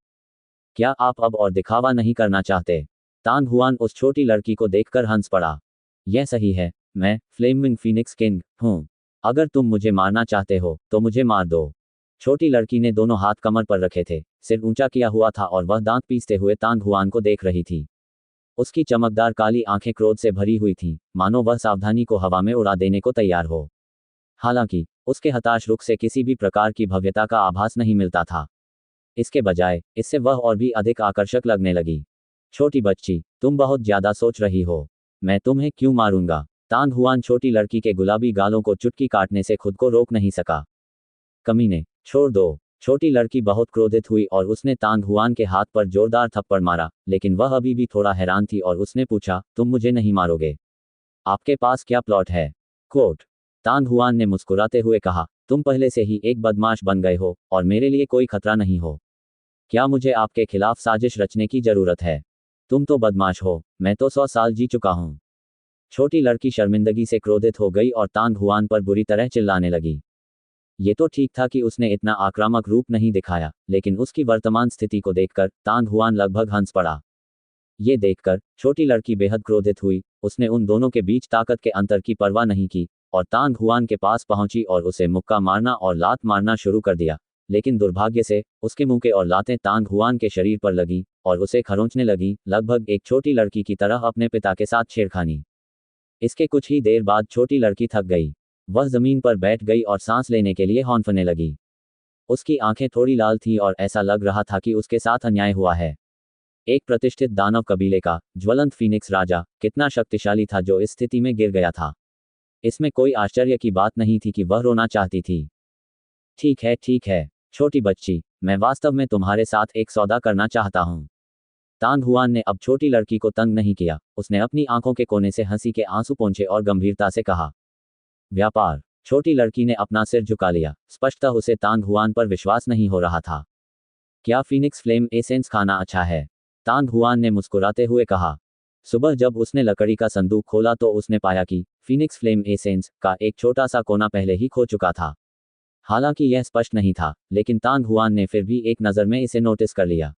क्या आप अब और दिखावा नहीं करना चाहते? तान हुआन उस छोटी लड़की को देखकर हंस पड़ा। यह सही है, मैं फ्लेमिंग फीनिक्स किंग हूँ। अगर तुम मुझे मारना चाहते हो तो मुझे मार दो। छोटी लड़की ने दोनों हाथ कमर पर रखे थे, सिर ऊंचा किया हुआ था और वह दांत पीसते हुए तान हुआन को देख रही थी। उसकी चमकदार काली आंखें क्रोध से भरी हुई थीं, मानो वह सावधानी को हवा में उड़ा देने को तैयार हो। हालांकि उसके हताश रुख से किसी भी प्रकार की भव्यता का आभास नहीं मिलता था। इसके बजाय इससे वह और भी अधिक आकर्षक लगने लगी। छोटी बच्ची, तुम बहुत ज्यादा सोच रही हो। मैं तुम्हें क्यों मारूंगा? तान हुआन छोटी लड़की के गुलाबी गालों को चुटकी काटने से खुद को रोक नहीं सका। कमीने, छोड़ दो। छोटी लड़की बहुत क्रोधित हुई और उसने तान हुआन के हाथ पर जोरदार थप्पड़ मारा, लेकिन वह अभी भी थोड़ा हैरान थी और उसने पूछा, तुम मुझे नहीं मारोगे? आपके पास क्या प्लॉट है? कोट। तान हुआन ने मुस्कुराते हुए कहा, तुम पहले से ही एक बदमाश बन गए हो और मेरे लिए कोई खतरा नहीं हो। क्या मुझे आपके खिलाफ साजिश रचने की जरूरत है? तुम तो बदमाश हो, मैं तो 100 साल जी चुका हूं। छोटी लड़की शर्मिंदगी से क्रोधित हो गई और तान हुआन पर बुरी तरह चिल्लाने लगी। ये तो ठीक था कि उसने इतना आक्रामक रूप नहीं दिखाया, लेकिन उसकी वर्तमान स्थिति को देखकर तान हुआन लगभग हंस पड़ा। ये देखकर छोटी लड़की बेहद क्रोधित हुई। उसने उन दोनों के बीच ताकत के अंतर की परवाह नहीं की और तान हुआन के पास पहुंची और उसे मुक्का मारना और लात मारना शुरू कर दिया। लेकिन दुर्भाग्य से उसके मुक्के और लातें तान हुआन के शरीर पर लगी और उसे खरोंचने लगी, लगभग एक छोटी लड़की की तरह अपने पिता के साथ छेड़खानी। इसके कुछ ही देर बाद छोटी लड़की थक गई। वह जमीन पर बैठ गई और सांस लेने के लिए हौंफने लगी। उसकी आंखें थोड़ी लाल थीं और ऐसा लग रहा था कि उसके साथ अन्याय हुआ है। एक प्रतिष्ठित दानव कबीले का ज्वलंत फीनिक्स राजा कितना शक्तिशाली था जो इस स्थिति में गिर गया था। इसमें कोई आश्चर्य की बात नहीं थी कि वह रोना चाहती थी। ठीक है, छोटी बच्ची, मैं वास्तव में तुम्हारे साथ एक सौदा करना चाहता हूँ। तान हुआन ने अब छोटी लड़की को तंग नहीं किया। उसने अपनी आंखों के कोने से हंसी के आंसू पोंछे और गंभीरता से कहा, व्यापार। छोटी लड़की ने अपना सिर झुका लिया। स्पष्टतः उसे तान हुआन पर विश्वास नहीं हो रहा था। क्या फीनिक्स फ्लेम एसेंस खाना अच्छा है? तान हुआन ने मुस्कुराते हुए कहा। सुबह जब उसने लकड़ी का संदूक खोला तो उसने पाया कि फीनिक्स फ्लेम एसेंस का एक छोटा सा कोना पहले ही खो चुका था। हालांकि यह स्पष्ट नहीं था, लेकिन तान हुआन ने फिर भी एक नज़र में इसे नोटिस कर लिया।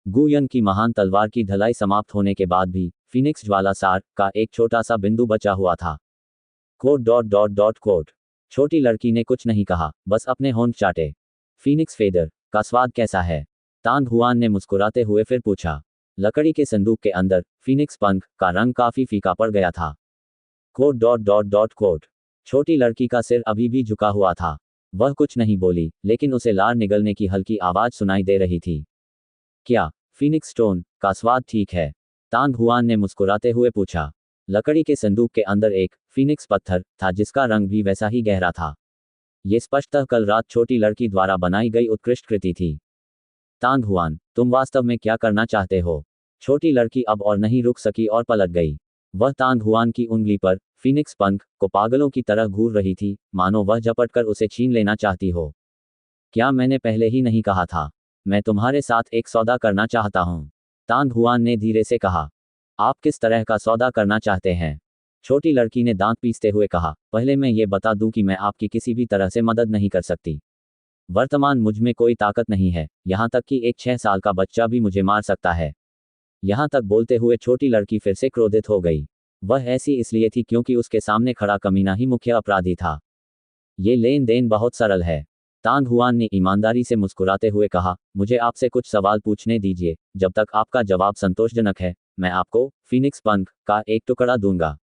गुयन की महान तलवार की ढलाई समाप्त होने के बाद भी फीनिक्स ज्वाला सार का एक छोटा सा बिंदु बचा हुआ था। कोट। छोटी लड़की ने कुछ नहीं कहा, बस अपने होंठ चाटे। फीनिक्स फेदर का स्वाद कैसा है? तान हुआन ने मुस्कुराते हुए फिर पूछा। लकड़ी के संदूक के अंदर फीनिक्स पंख का रंग काफी फीका पड़ गया था। कोट। छोटी लड़की का सिर अभी भी झुका हुआ था। वह कुछ नहीं बोली, लेकिन उसे लार निगलने की हल्की आवाज सुनाई दे रही थी। क्या फीनिक्स स्टोन का स्वाद ठीक है? तान हुआन ने मुस्कुराते हुए पूछा। लकड़ी के संदूक के अंदर एक फीनिक्स पत्थर था जिसका रंग भी वैसा ही गहरा था। ये स्पष्टतः कल रात छोटी लड़की द्वारा बनाई गई उत्कृष्ट कृति थी। तान हुआन, तुम वास्तव में क्या करना चाहते हो? छोटी लड़की अब और नहीं रुक सकी और पलट गई। वह तान हुआन की उंगली पर फीनिक्स पंख को पागलों की तरह घूर रही थी, मानो वह झपटकर उसे छीन लेना चाहती हो। क्या मैंने पहले ही नहीं कहा था? मैं तुम्हारे साथ एक सौदा करना चाहता हूँ। तान हुआन ने धीरे से कहा। आप किस तरह का सौदा करना चाहते हैं? छोटी लड़की ने दांत पीसते हुए कहा, पहले मैं ये बता दूं कि मैं आपकी किसी भी तरह से मदद नहीं कर सकती। वर्तमान मुझ में कोई ताकत नहीं है, यहाँ तक कि एक 6 साल का बच्चा भी मुझे मार सकता है। यहाँ तक बोलते हुए छोटी लड़की फिर से क्रोधित हो गई। वह ऐसी इसलिए थी क्योंकि उसके सामने खड़ा कमीना ही मुख्य अपराधी था। ये लेन देन बहुत सरल है। तान हुआन ने ईमानदारी से मुस्कुराते हुए कहा, मुझे आपसे कुछ सवाल पूछने दीजिए। जब तक आपका जवाब संतोषजनक है, मैं आपको फीनिक्स पंख का एक टुकड़ा दूंगा।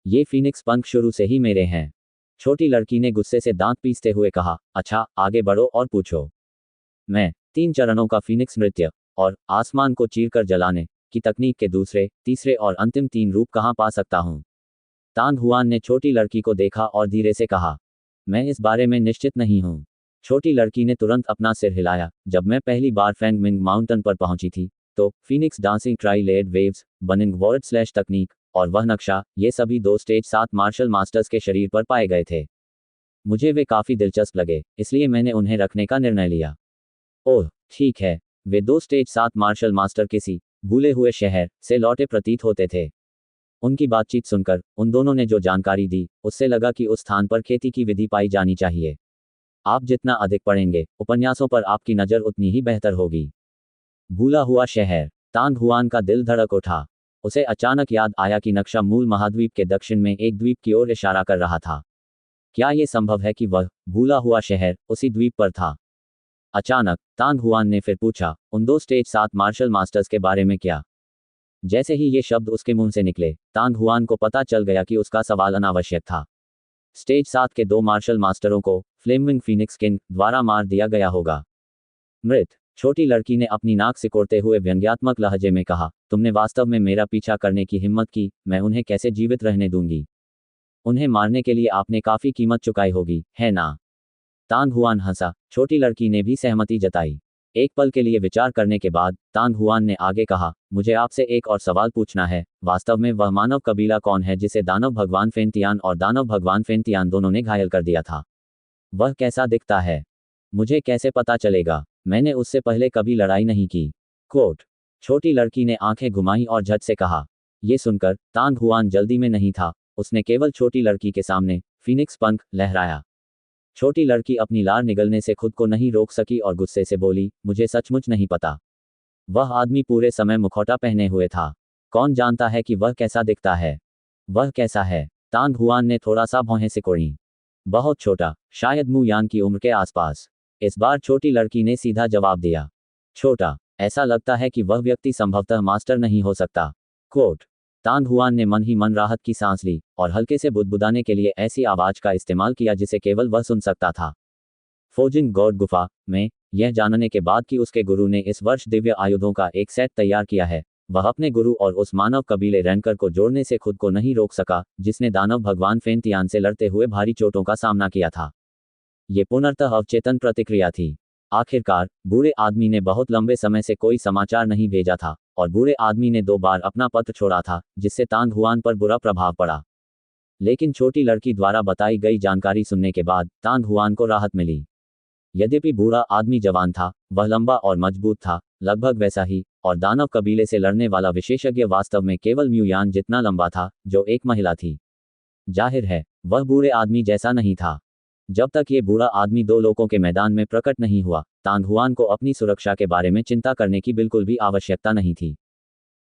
ये फीनिक्स पंख शुरू से ही मेरे हैं। छोटी लड़की ने गुस्से से दांत पीसते हुए कहा, अच्छा, आगे बढ़ो और पूछो। मैं 3 चरणों का फीनिक्स नृत्य और आसमान को चीरकर जलाने की तकनीक के दूसरे, तीसरे और अंतिम 3 रूप कहाँ पा सकता हूँ? तान हुआन ने छोटी लड़की को देखा और धीरे से कहा, मैं इस बारे में निश्चित नहीं हूँ। छोटी लड़की ने तुरंत अपना सिर हिलाया। जब मैं पहली बार फैंग मिंग माउंटेन पर पहुंची थी तो phoenix dancing try led waves burning word slash तकनीक और वह नक्शा, ये सभी 2 स्टेज 7 मार्शल मास्टर्स के शरीर पर पाए गए थे। मुझे वे काफ़ी दिलचस्प लगे, इसलिए मैंने उन्हें रखने का निर्णय लिया। ओह ठीक है। वे 2 स्टेज 7 मार्शल मास्टर किसी भूले हुए शहर से लौटे प्रतीत होते थे। उनकी बातचीत सुनकर उन दोनों ने जो जानकारी दी उससे लगा कि उस स्थान पर खेती की विधि पाई जानी चाहिए। आप जितना अधिक पढ़ेंगे उपन्यासों पर आपकी नज़र उतनी ही बेहतर होगी। भूला हुआ शहर। तांग हुआन का दिल धड़क उठा। उसे अचानक याद आया कि नक्शा मूल महाद्वीप के दक्षिण में एक द्वीप की ओर इशारा कर रहा था। क्या ये संभव है कि वह भूला हुआ शहर उसी द्वीप पर था? अचानक तांग हुआन ने फिर पूछा, उन 2 स्टेज 7 मार्शल मास्टर्स के बारे में क्या? जैसे ही ये शब्द उसके मुंह से निकले, तांग हुआन को पता चल गया कि उसका सवाल अनावश्यक था। स्टेज 7 के 2 मार्शल मास्टरों को फ्लेमिंग फीनिक्स किंग द्वारा मार दिया गया होगा। मृत। छोटी लड़की ने अपनी नाक सिकोड़ते हुए व्यंग्यात्मक लहजे में कहा, तुमने वास्तव में मेरा पीछा करने की हिम्मत की, मैं उन्हें कैसे जीवित रहने दूंगी? उन्हें मारने के लिए आपने काफी कीमत चुकाई होगी, है ना? तांग हुआन हंसा। छोटी लड़की ने भी सहमति जताई। एक पल के लिए विचार करने के बाद तांग हुआन ने आगे कहा, मुझे आपसे एक और सवाल पूछना है। वास्तव में वह मानव कबीला कौन है जिसे दानव भगवान फेंतियान और दानव भगवान फेंतियान दोनों ने घायल कर दिया था? वह कैसा दिखता है? मुझे कैसे पता चलेगा? मैंने उससे पहले कभी लड़ाई नहीं की। कोट। छोटी लड़की ने आंखें घुमाई और झट से कहा। ये सुनकर तांग हुआन जल्दी में नहीं था। उसने केवल छोटी लड़की के सामने फीनिक्स पंख लहराया। छोटी लड़की अपनी लार निगलने से खुद को नहीं रोक सकी और गुस्से से बोली, मुझे सचमुच नहीं पता। वह आदमी पूरे समय मुखौटा पहने हुए था। कौन जानता है कि वह कैसा दिखता है? वह कैसा है? तांग हुआन ने थोड़ा सा भौहें सिकोड़ी। बहुत छोटा, शायद मू यान की उम्र के आसपास। इस बार छोटी लड़की ने सीधा जवाब दिया। छोटा। ऐसा लगता है कि वह व्यक्ति संभवतः मास्टर नहीं हो सकता। कोट। तांग हुआन ने मन ही मन राहत की सांस ली और हल्के से बुदबुदाने के लिए ऐसी आवाज का इस्तेमाल किया जिसे केवल वह सुन सकता था। फोजिंग गॉड गुफा में यह जानने के बाद कि उसके गुरु ने इस वर्ष दिव्य आयुधों का एक सेट तैयार किया है, वह अपने गुरु और उस मानव कबीले रैनकर को जोड़ने से खुद को नहीं रोक सका जिसने दानव भगवान फेंतियान से लड़ते हुए भारी चोटों का सामना किया था। ये पूर्णतः अवचेतन प्रतिक्रिया थी। आखिरकार बूढ़े आदमी ने बहुत लंबे समय से कोई समाचार नहीं भेजा था और बूढ़े आदमी ने 2 बार अपना पत्र छोड़ा था जिससे तांग हुआन पर बुरा प्रभाव पड़ा। लेकिन छोटी लड़की द्वारा बताई गई जानकारी सुनने के बाद तांग हुआन को राहत मिली। यद्यपि बूढ़ा आदमी जवान था, वह लंबा और मजबूत था, लगभग वैसा ही, और दानव कबीले से लड़ने वाला विशेषज्ञ वास्तव में केवल म्यू यान जितना लंबा था, जो एक महिला थी। जाहिर है, वह बूढ़े आदमी जैसा नहीं था। जब तक ये बूढ़ा आदमी 2 लोगों के मैदान में प्रकट नहीं हुआ, तांग हुआन को अपनी सुरक्षा के बारे में चिंता करने की बिल्कुल भी आवश्यकता नहीं थी।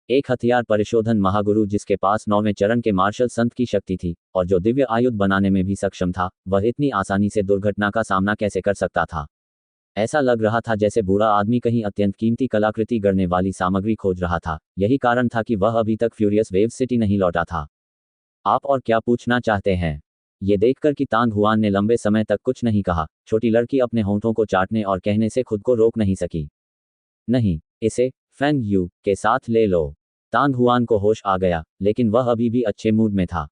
एक हथियार परिशोधन महागुरु जिसके पास 9वें चरण के मार्शल संत की शक्ति थी और जो दिव्य आयुध बनाने में भी सक्षम था, वह इतनी आसानी से दुर्घटना का सामना कैसे कर सकता था? ऐसा लग रहा था जैसे बूढ़ा आदमी कहीं अत्यंत कीमती कलाकृति गढ़ने वाली सामग्री खोज रहा था। यही कारण था कि वह अभी तक फ्यूरियस वेव सिटी नहीं लौटा था। आप और क्या पूछना चाहते हैं? ये देखकर कि तांग हुआन ने लंबे समय तक कुछ नहीं कहा, छोटी लड़की अपने होंठों को चाटने और कहने से खुद को रोक नहीं सकी। नहीं, इसे फैंग यू के साथ ले लो। तांग हुआन को होश आ गया, लेकिन वह अभी भी अच्छे मूड में था।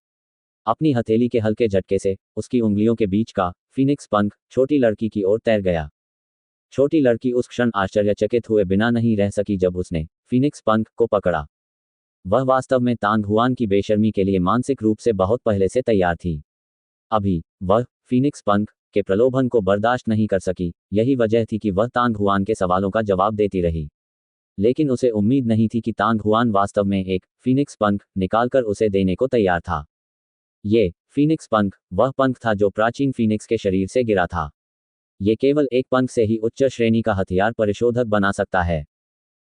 अपनी हथेली के हल्के झटके से उसकी उंगलियों के बीच का फीनिक्स पंख छोटी लड़की की ओर तैर गया। छोटी लड़की उस क्षण आश्चर्यचकित हुए बिना नहीं रह सकी जब उसने फीनिक्स पंख को पकड़ा। वह वास्तव में तांग हुआन की बेशर्मी के लिए मानसिक रूप से बहुत पहले से तैयार थी। अभी वह फीनिक्स पंख के प्रलोभन को बर्दाश्त नहीं कर सकी। यही वजह थी कि वह तांग हुआन के सवालों का जवाब देती रही। लेकिन उसे उम्मीद नहीं थी कि तांग हुआन वास्तव में एक फीनिक्स पंख निकालकर उसे देने को तैयार था। ये फीनिक्स पंख वह पंख था जो प्राचीन फीनिक्स के शरीर से गिरा था। ये केवल एक पंख से ही उच्च श्रेणी का हथियार परिशोधक बना सकता है।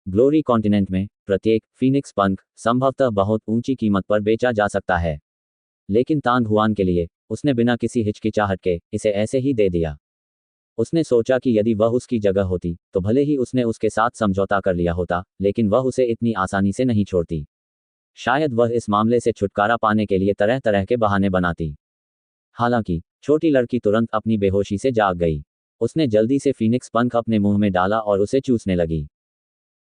ग्लोरी कॉन्टिनेंट में प्रत्येक फीनिक्स पंख संभवतः बहुत ऊंची कीमत पर बेचा जा सकता है। लेकिन तांग हुआन के लिए उसने बिना किसी हिचकिचाहट के इसे ऐसे ही दे दिया। उसने सोचा कि यदि वह उसकी जगह होती तो भले ही उसने उसके साथ समझौता कर लिया होता, लेकिन वह उसे इतनी आसानी से नहीं छोड़ती। शायद वह इस मामले से छुटकारा पाने के लिए तरह तरह के बहाने बनाती। हालांकि छोटी लड़की तुरंत अपनी बेहोशी से जाग गई। उसने जल्दी से फीनिक्स पंख अपने मुंह में डाला और उसे चूसने लगी।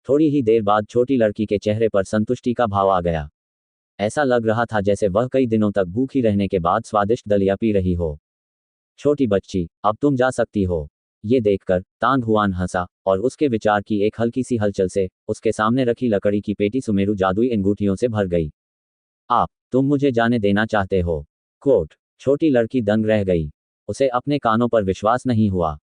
थोड़ी ही देर बाद छोटी लड़की के चेहरे पर संतुष्टि का भाव आ गया। ऐसा लग रहा था जैसे वह कई दिनों तक भूखी रहने के बाद स्वादिष्ट दलिया पी रही हो। छोटी बच्ची, अब तुम जा सकती हो। ये देखकर तांग हुआन हंसा और उसके विचार की एक हल्की सी हलचल से उसके सामने रखी लकड़ी की पेटी सुमेरु जादुई अंगूठियों से भर गई। तुम मुझे जाने देना चाहते हो? कोट। छोटी लड़की दंग रह गई। उसे अपने कानों पर विश्वास नहीं हुआ।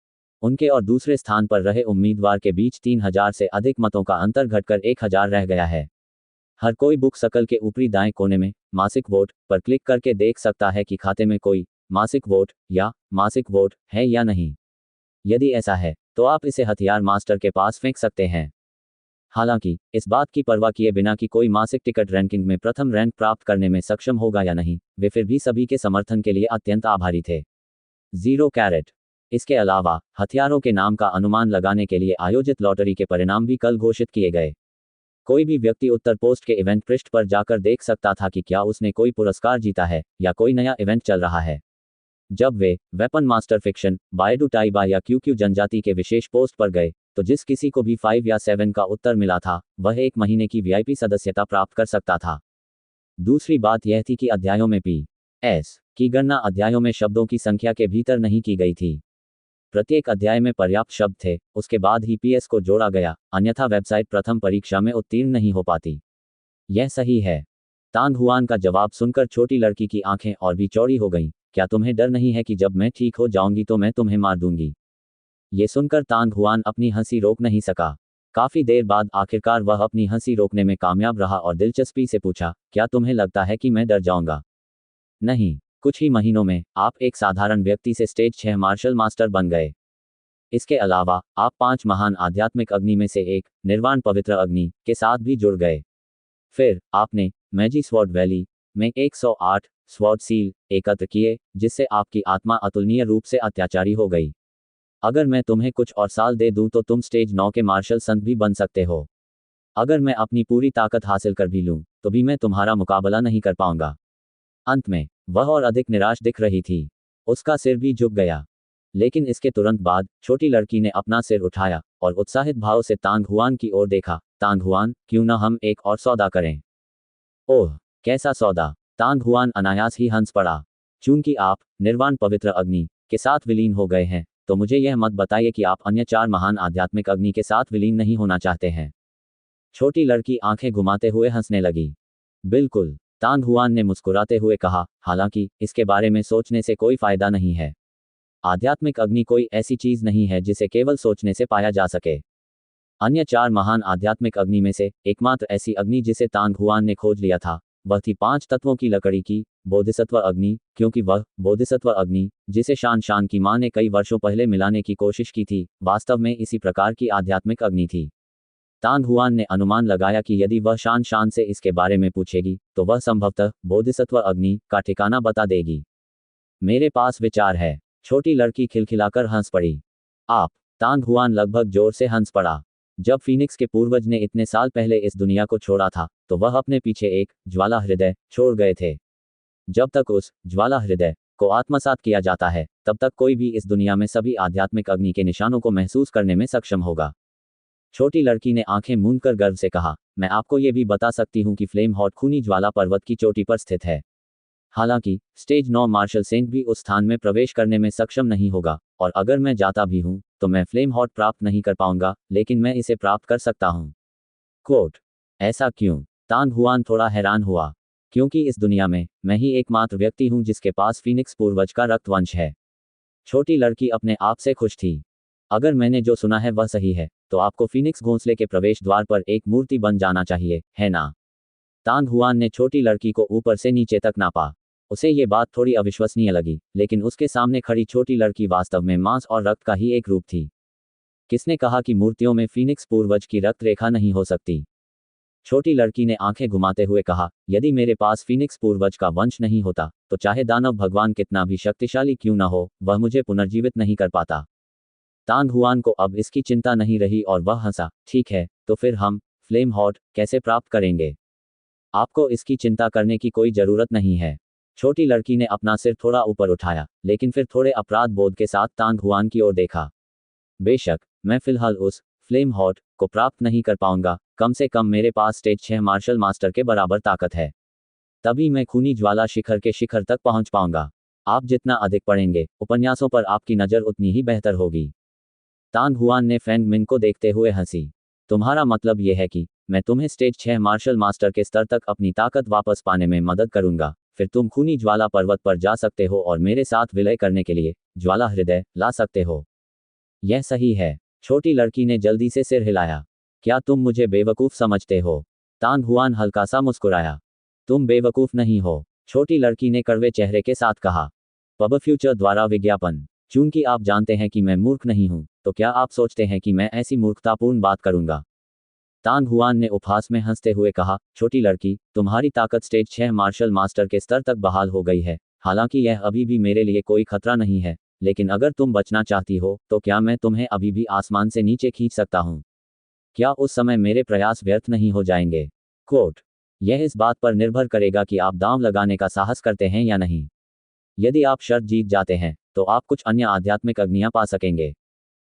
उनके और दूसरे स्थान पर रहे उम्मीदवार के बीच 3000 से अधिक मतों का अंतर घटकर 1000 रह गया है। हर कोई बुक शकल के ऊपरी दाएं कोने में मासिक वोट पर क्लिक करके देख सकता है कि खाते में कोई मासिक वोट या मासिक वोट है या नहीं। यदि ऐसा है तो आप इसे हथियार मास्टर के पास फेंक सकते हैं। हालांकि इस बात की परवाह किए बिना कि कोई मासिक टिकट रैंकिंग में प्रथम रैंक प्राप्त करने में सक्षम होगा या नहीं, वे फिर भी सभी के समर्थन के लिए अत्यंत आभारी थे। 0 कैरेट। इसके अलावा हथियारों के नाम का अनुमान लगाने के लिए आयोजित लॉटरी के परिणाम भी कल घोषित किए गए। कोई भी व्यक्ति उत्तर पोस्ट के इवेंट पृष्ठ पर जाकर देख सकता था कि क्या उसने कोई पुरस्कार जीता है या कोई नया इवेंट चल रहा है। जब वे वेपन मास्टर फिक्शन, बायडू टाइबा या क्यूक्यू जनजाति के विशेष पोस्ट पर गए तो जिस किसी को भी 5 या 7 का उत्तर मिला था वह 1 महीने की वीआईपी सदस्यता प्राप्त कर सकता था। दूसरी बात यह थी कि अध्यायों में PS की गणना अध्यायों में शब्दों की संख्या के भीतर नहीं की गई थी। प्रत्येक अध्याय में पर्याप्त शब्द थे, उसके बाद ही PS को जोड़ा गया, अन्यथा वेबसाइट प्रथम परीक्षा में उत्तीर्ण नहीं हो पाती। यह सही है। तांग हुआन का जवाब सुनकर छोटी लड़की की आंखें और भी चौड़ी हो गईं। क्या तुम्हें डर नहीं है कि जब मैं ठीक हो जाऊंगी तो मैं तुम्हें मार दूंगी? ये सुनकर तांग हुआन अपनी हंसी रोक नहीं सका। काफी देर बाद आखिरकार वह अपनी हंसी रोकने में कामयाब रहा और दिलचस्पी से पूछा, क्या तुम्हें लगता है कि मैं डर जाऊंगा? नहीं, कुछ ही महीनों में आप एक साधारण व्यक्ति से स्टेज 6 मार्शल मास्टर बन गए। इसके अलावा आप 5 महान आध्यात्मिक अग्नि में से एक, निर्वाण पवित्र अग्नि, के साथ भी जुड़ गए। फिर आपने मैजी स्वॉर्ड वैली में 108 स्वॉर्ड सील एकत्र किए, जिससे आपकी आत्मा अतुलनीय रूप से अत्याचारी हो गई। अगर मैं तुम्हें कुछ और साल दे दूं तो तुम स्टेज 9 के मार्शल संत भी बन सकते हो। अगर मैं अपनी पूरी ताकत हासिल कर भी लूं तो भी मैं तुम्हारा मुकाबला नहीं कर पाऊंगा। अंत में वह और अधिक निराश दिख रही थी। उसका सिर भी झुक गया। लेकिन इसके तुरंत बाद छोटी लड़की ने अपना सिर उठाया और उत्साहित भाव से तांग हुआन की ओर देखा। तांग हुआन, क्यों न हम एक और सौदा करें? ओह, कैसा सौदा? तांग हुआन अनायास ही हंस पड़ा। चूंकि आप निर्वाण पवित्र अग्नि के साथ विलीन हो गए हैं तो मुझे यह मत बताइए कि आप अन्य 4 महान आध्यात्मिक अग्नि के साथ विलीन नहीं होना चाहते हैं। छोटी लड़की आंखें घुमाते हुए हंसने लगी। बिल्कुल, तांग हुआन ने मुस्कुराते हुए कहा, हालांकि इसके बारे में सोचने से कोई फायदा नहीं है। आध्यात्मिक अग्नि कोई ऐसी चीज नहीं है जिसे केवल सोचने से पाया जा सके। अन्य 4 महान आध्यात्मिक अग्नि में से एकमात्र ऐसी अग्नि जिसे तांग हुआन ने खोज लिया था वह थी 5 तत्वों की लकड़ी की बोधिसत्व अग्नि, क्योंकि वह बोधिसत्व अग्नि जिसे शान की मां ने कई वर्षों पहले मिलाने की कोशिश की थी, वास्तव में इसी प्रकार की आध्यात्मिक अग्नि थी। तांग हुआन ने अनुमान लगाया कि यदि वह शान से इसके बारे में पूछेगी तो वह संभवतः बोधिसत्व अग्नि का ठिकाना बता देगी। मेरे पास विचार है। छोटी लड़की खिलखिलाकर हंस पड़ी। आप? तांग हुआन लगभग जोर से हंस पड़ा। जब फीनिक्स के पूर्वज ने इतने साल पहले इस दुनिया को छोड़ा था तो वह अपने पीछे एक ज्वाला हृदय छोड़ गए थे। जब तक उस ज्वाला हृदय को आत्मसात किया जाता है तब तक कोई भी इस दुनिया में सभी आध्यात्मिक अग्नि के निशानों को महसूस करने में सक्षम होगा। छोटी लड़की ने आंखें मूंदकर गर्व से कहा, मैं आपको ये भी बता सकती हूँ कि फ्लेम हॉट खूनी ज्वाला पर्वत की चोटी पर स्थित है। हालांकि स्टेज 9 मार्शल सेंट भी उस स्थान में प्रवेश करने में सक्षम नहीं होगा, और अगर मैं जाता भी हूं तो मैं फ्लेम हॉट प्राप्त नहीं कर पाऊंगा, लेकिन मैं इसे प्राप्त कर सकता हूं। कोट। ऐसा क्यों? तांग हुआन थोड़ा हैरान हुआ। क्योंकि इस दुनिया में मैं ही एकमात्र व्यक्ति हूं जिसके पास फीनिक्स पूर्वज का रक्तवंश है। छोटी लड़की अपने आप से खुश थी। अगर मैंने जो सुना है वह सही है तो आपको फीनिक्स घोंसले के प्रवेश द्वार पर एक मूर्ति बन जाना चाहिए, है ना? तांग हुआन ने छोटी लड़की को ऊपर से नीचे तक नापा। उसे ये बात थोड़ी अविश्वसनीय लगी, लेकिन उसके सामने खड़ी छोटी लड़की वास्तव में मांस और रक्त का ही एक रूप थी। किसने कहा कि मूर्तियों में फीनिक्स पूर्वज की रक्त रेखा नहीं हो सकती? छोटी लड़की ने आंखें घुमाते हुए कहा, यदि मेरे पास फीनिक्स पूर्वज का वंश नहीं होता तो चाहे दानव भगवान कितना भी शक्तिशाली क्यों न हो वह मुझे पुनर्जीवित नहीं कर पाता। तांग हुआन को अब इसकी चिंता नहीं रही और वह हंसा। ठीक है, तो फिर हम फ्लेम हॉट कैसे प्राप्त करेंगे? आपको इसकी चिंता करने की कोई जरूरत नहीं है। छोटी लड़की ने अपना सिर थोड़ा ऊपर उठाया, लेकिन फिर थोड़े अपराध बोध के साथ तांग हुआन की ओर देखा। बेशक मैं फिलहाल उस फ्लेम हॉट को प्राप्त नहीं कर पाऊंगा, कम से कम मेरे पास स्टेज 6 मार्शल मास्टर के बराबर ताकत है। तभी मैं खूनी ज्वाला शिखर के शिखर तक पहुंच पाऊंगा। आप जितना अधिक पढ़ेंगे उपन्यासों पर आपकी नज़र उतनी ही बेहतर होगी। तांग हुआन ने फैंग मिन को देखते हुए हंसी। तुम्हारा मतलब यह है कि मैं तुम्हें स्टेज 6 मार्शल मास्टर के स्तर तक अपनी ताकत वापस पाने में मदद करूंगा, फिर तुम खूनी ज्वाला पर्वत पर जा सकते हो और मेरे साथ विलय करने के लिए ज्वाला हृदय ला सकते हो। यह सही है। छोटी लड़की ने जल्दी से सिर हिलाया। क्या तुम मुझे बेवकूफ़ समझते हो? तांग हुआन हल्का सा मुस्कुराया। तुम बेवकूफ नहीं हो, छोटी लड़की ने कड़वे चेहरे के साथ कहा। पब फ्यूचर द्वारा विज्ञापन। चूंकि आप जानते हैं कि मैं मूर्ख नहीं हूं, तो क्या आप सोचते हैं कि मैं ऐसी मूर्खतापूर्ण बात करूंगा? तांग हुआन ने उपहास में हंसते हुए कहा, छोटी लड़की, तुम्हारी ताकत स्टेज 6 मार्शल मास्टर के स्तर तक बहाल हो गई है। हालांकि यह अभी भी मेरे लिए कोई खतरा नहीं है, लेकिन अगर तुम बचना चाहती हो, तो क्या मैं तुम्हें अभी भी आसमान से नीचे खींच सकता हूं? क्या उस समय मेरे प्रयास व्यर्थ नहीं हो जाएंगे? कोट। यह इस बात पर निर्भर करेगा कि आप दांव लगाने का साहस करते हैं या नहीं। यदि आप शर्त जीत जाते हैं, तो आप कुछ अन्य आध्यात्मिक अग्नियां पा सकेंगे।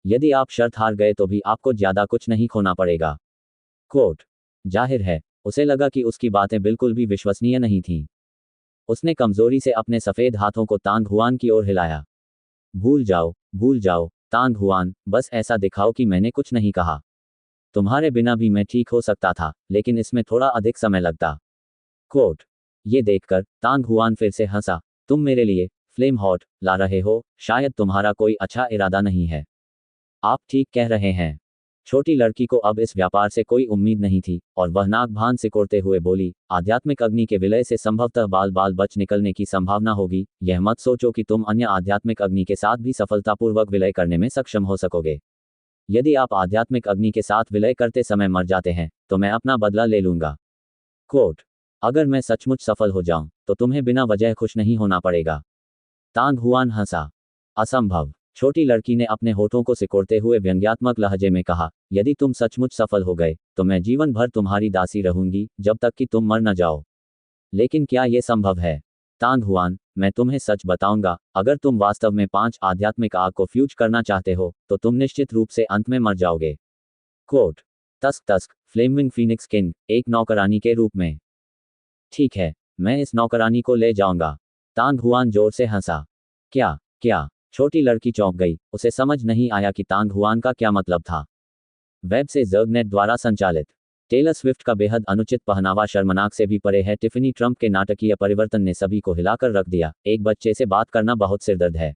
यदि आप शर्त हार गए तो भी आपको ज्यादा कुछ नहीं खोना पड़ेगा। कोट। जाहिर है, उसे लगा कि उसकी बातें बिल्कुल भी विश्वसनीय नहीं थीं। उसने कमजोरी से अपने सफेद हाथों को तांग हुआन की ओर हिलाया। भूल जाओ, तांग हुआन, बस ऐसा दिखाओ कि मैंने कुछ नहीं कहा। तुम्हारे बिना भी मैं ठीक हो सकता था, लेकिन इसमें थोड़ा अधिक समय लगता। कोट। ये देखकर तांग हुआन फिर से हंसा। तुम मेरे लिए फ्लेम हॉट ला रहे हो, शायद तुम्हारा कोई अच्छा इरादा नहीं है। आप ठीक कह रहे हैं। छोटी लड़की को अब इस व्यापार से कोई उम्मीद नहीं थी, और वह नाक भान सिकोड़ते हुए बोली, आध्यात्मिक अग्नि के विलय से संभवतः बाल बाल बच निकलने की संभावना होगी। यह मत सोचो कि तुम अन्य आध्यात्मिक अग्नि के साथ भी सफलतापूर्वक विलय करने में सक्षम हो सकोगे। यदि आप आध्यात्मिक अग्नि के साथ विलय करते समय मर जाते हैं, तो मैं अपना बदला ले लूंगा। कोट। अगर मैं सचमुच सफल हो जाऊं, तो तुम्हें बिना वजह खुश नहीं होना पड़ेगा। तांग हुआन हंसा। असंभव। छोटी लड़की ने अपने होठों को सिकोड़ते हुए व्यंग्यात्मक लहजे में कहा, यदि तुम सचमुच सफल हो गए, तो मैं जीवन भर तुम्हारी दासी रहूंगी, जब तक कि तुम मर न जाओ। लेकिन क्या यह संभव है? तांग हुआन, मैं तुम्हें सच बताऊंगा, अगर तुम वास्तव में 5 आध्यात्मिक आग को फ्यूज करना चाहते हो, तो तुम निश्चित रूप से अंत में मर जाओगे। कोट। तस्क तस्क, फ्लेमिंग फीनिक्स किंग, एक नौकरानी के रूप में। ठीक है, मैं इस नौकरानी को ले जाऊंगा। तांग हुआन जोर से हंसा। क्या क्या? छोटी लड़की चौंक गई, उसे समझ नहीं आया कि तांग हुआन का क्या मतलब था। वेब से जर्गनेट द्वारा संचालित। टेलर स्विफ्ट का बेहद अनुचित पहनावा शर्मनाक से भी परे है। टिफनी ट्रंप के नाटकीय परिवर्तन ने सभी को हिलाकर रख दिया। एक बच्चे से बात करना बहुत सिरदर्द है।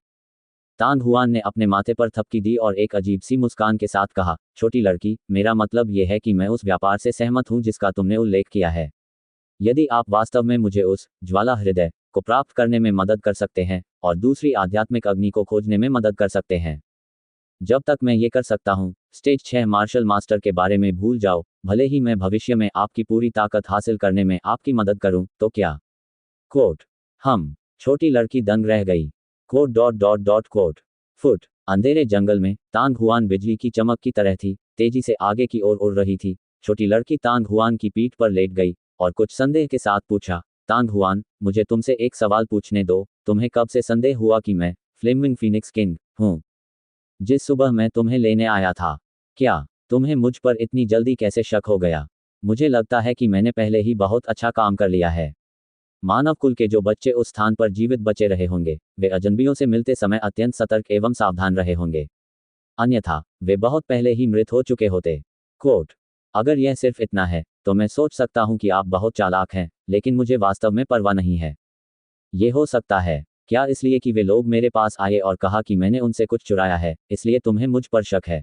तांग हुआन ने अपने माथे पर थपकी दी और एक अजीब सी मुस्कान के साथ कहा, छोटी लड़की, मेरा मतलब यह है कि मैं उस व्यापार से सहमत हूं जिसका तुमने उल्लेख किया है। यदि आप वास्तव में मुझे उस ज्वाला हृदय को प्राप्त करने में मदद कर सकते हैं, और दूसरी आध्यात्मिक अग्नि को खोजने में मदद कर सकते हैं। जब तक मैं ये कर सकता हूं, स्टेज 6 मार्शल मास्टर के बारे में भूल जाओ, भले ही मैं भविष्य में आपकी पूरी ताकत हासिल करने में आपकी मदद करूं, तो क्या? कोट। हम। छोटी लड़की दंग रह गई। Quote dot dot dot quote. फुट। अंधेरे जंगल में तांग हुआन बिजली की चमक की तरह थी, तेजी से आगे की ओर उड़ रही थी। छोटी लड़की तांग हुआन की पीठ पर लेट गई, और कुछ संदेह के साथ पूछा, तांग हुआन, मुझे तुमसे एक सवाल पूछने दो, तुम्हें कब से संदेह हुआ कि मैं फ्लेमिंग फीनिक्स किंग हूं? जिस सुबह मैं तुम्हें लेने आया था। क्या तुम्हें मुझ पर इतनी जल्दी कैसे शक हो गया? मुझे लगता है कि मैंने पहले ही बहुत अच्छा काम कर लिया है। मानव कुल के जो बच्चे उस स्थान पर जीवित बचे रहे होंगे, वे अजनबियों से मिलते समय अत्यंत सतर्क एवं सावधान रहे होंगे। अन्यथा वे बहुत पहले ही मृत हो चुके होते। कोट। अगर यह सिर्फ इतना है, तो मैं सोच सकता हूं कि आप बहुत चालाक हैं, लेकिन मुझे वास्तव में परवाह नहीं है। ये हो सकता है, क्या इसलिए कि वे लोग मेरे पास आए और कहा कि मैंने उनसे कुछ चुराया है, इसलिए तुम्हें मुझ पर शक है?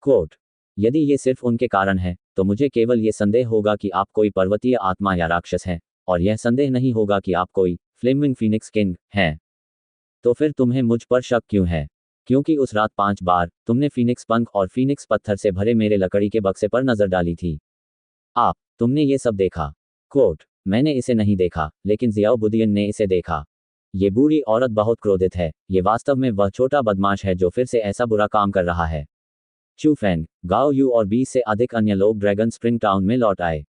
कोट। यदि ये सिर्फ उनके कारण है, तो मुझे केवल ये संदेह होगा कि आप कोई पर्वतीय आत्मा या राक्षस हैं, और यह संदेह नहीं होगा कि आप कोई फ्लेमिंग फीनिक्स किंग हैं। तो फिर तुम्हें मुझ पर शक क्यों है? क्योंकि उस रात 5 बार तुमने फीनिक्स पंख और फीनिक्स पत्थर से भरे मेरे लकड़ी के बक्से पर नजर डाली थी। तुमने ये सब देखा? कोट। मैंने इसे नहीं देखा, लेकिन जियाउबुद्दीन ने इसे देखा। ये बूढ़ी औरत बहुत क्रोधित है। ये वास्तव में वह छोटा बदमाश है जो फिर से ऐसा बुरा काम कर रहा है। चू फैंग, गाओ यू और 20 से अधिक अन्य लोग ड्रैगन स्प्रिंग टाउन में लौट आए।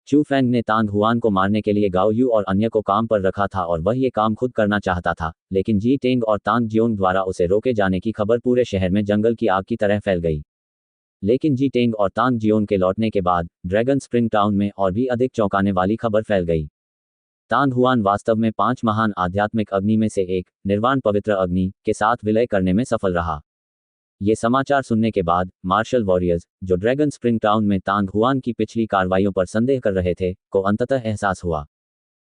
चू फैंग ने तांग हुआन को मारने के लिए गाओ यू और अन्य को काम पर रखा था, और वह ये काम खुद करना चाहता था, लेकिन जी टेंग और तांग जियोंग द्वारा उसे रोके जाने की खबर पूरे शहर में जंगल की आग की तरह फैल गई। लेकिन जी टेंग और तांग जियोंग के लौटने के बाद ड्रैगन स्प्रिंग टाउन में और भी अधिक चौंकाने वाली खबर फैल गई। तांग हुआन वास्तव में 5 महान आध्यात्मिक अग्नि में से एक, निर्वाण पवित्र अग्नि, के साथ विलय करने में सफल रहा। ये समाचार सुनने के बाद मार्शल वॉरियर्स, जो ड्रैगन स्प्रिंग टाउन में तांग हुआन की पिछली कार्रवाइयों पर संदेह कर रहे थे, को अंततः एहसास हुआ।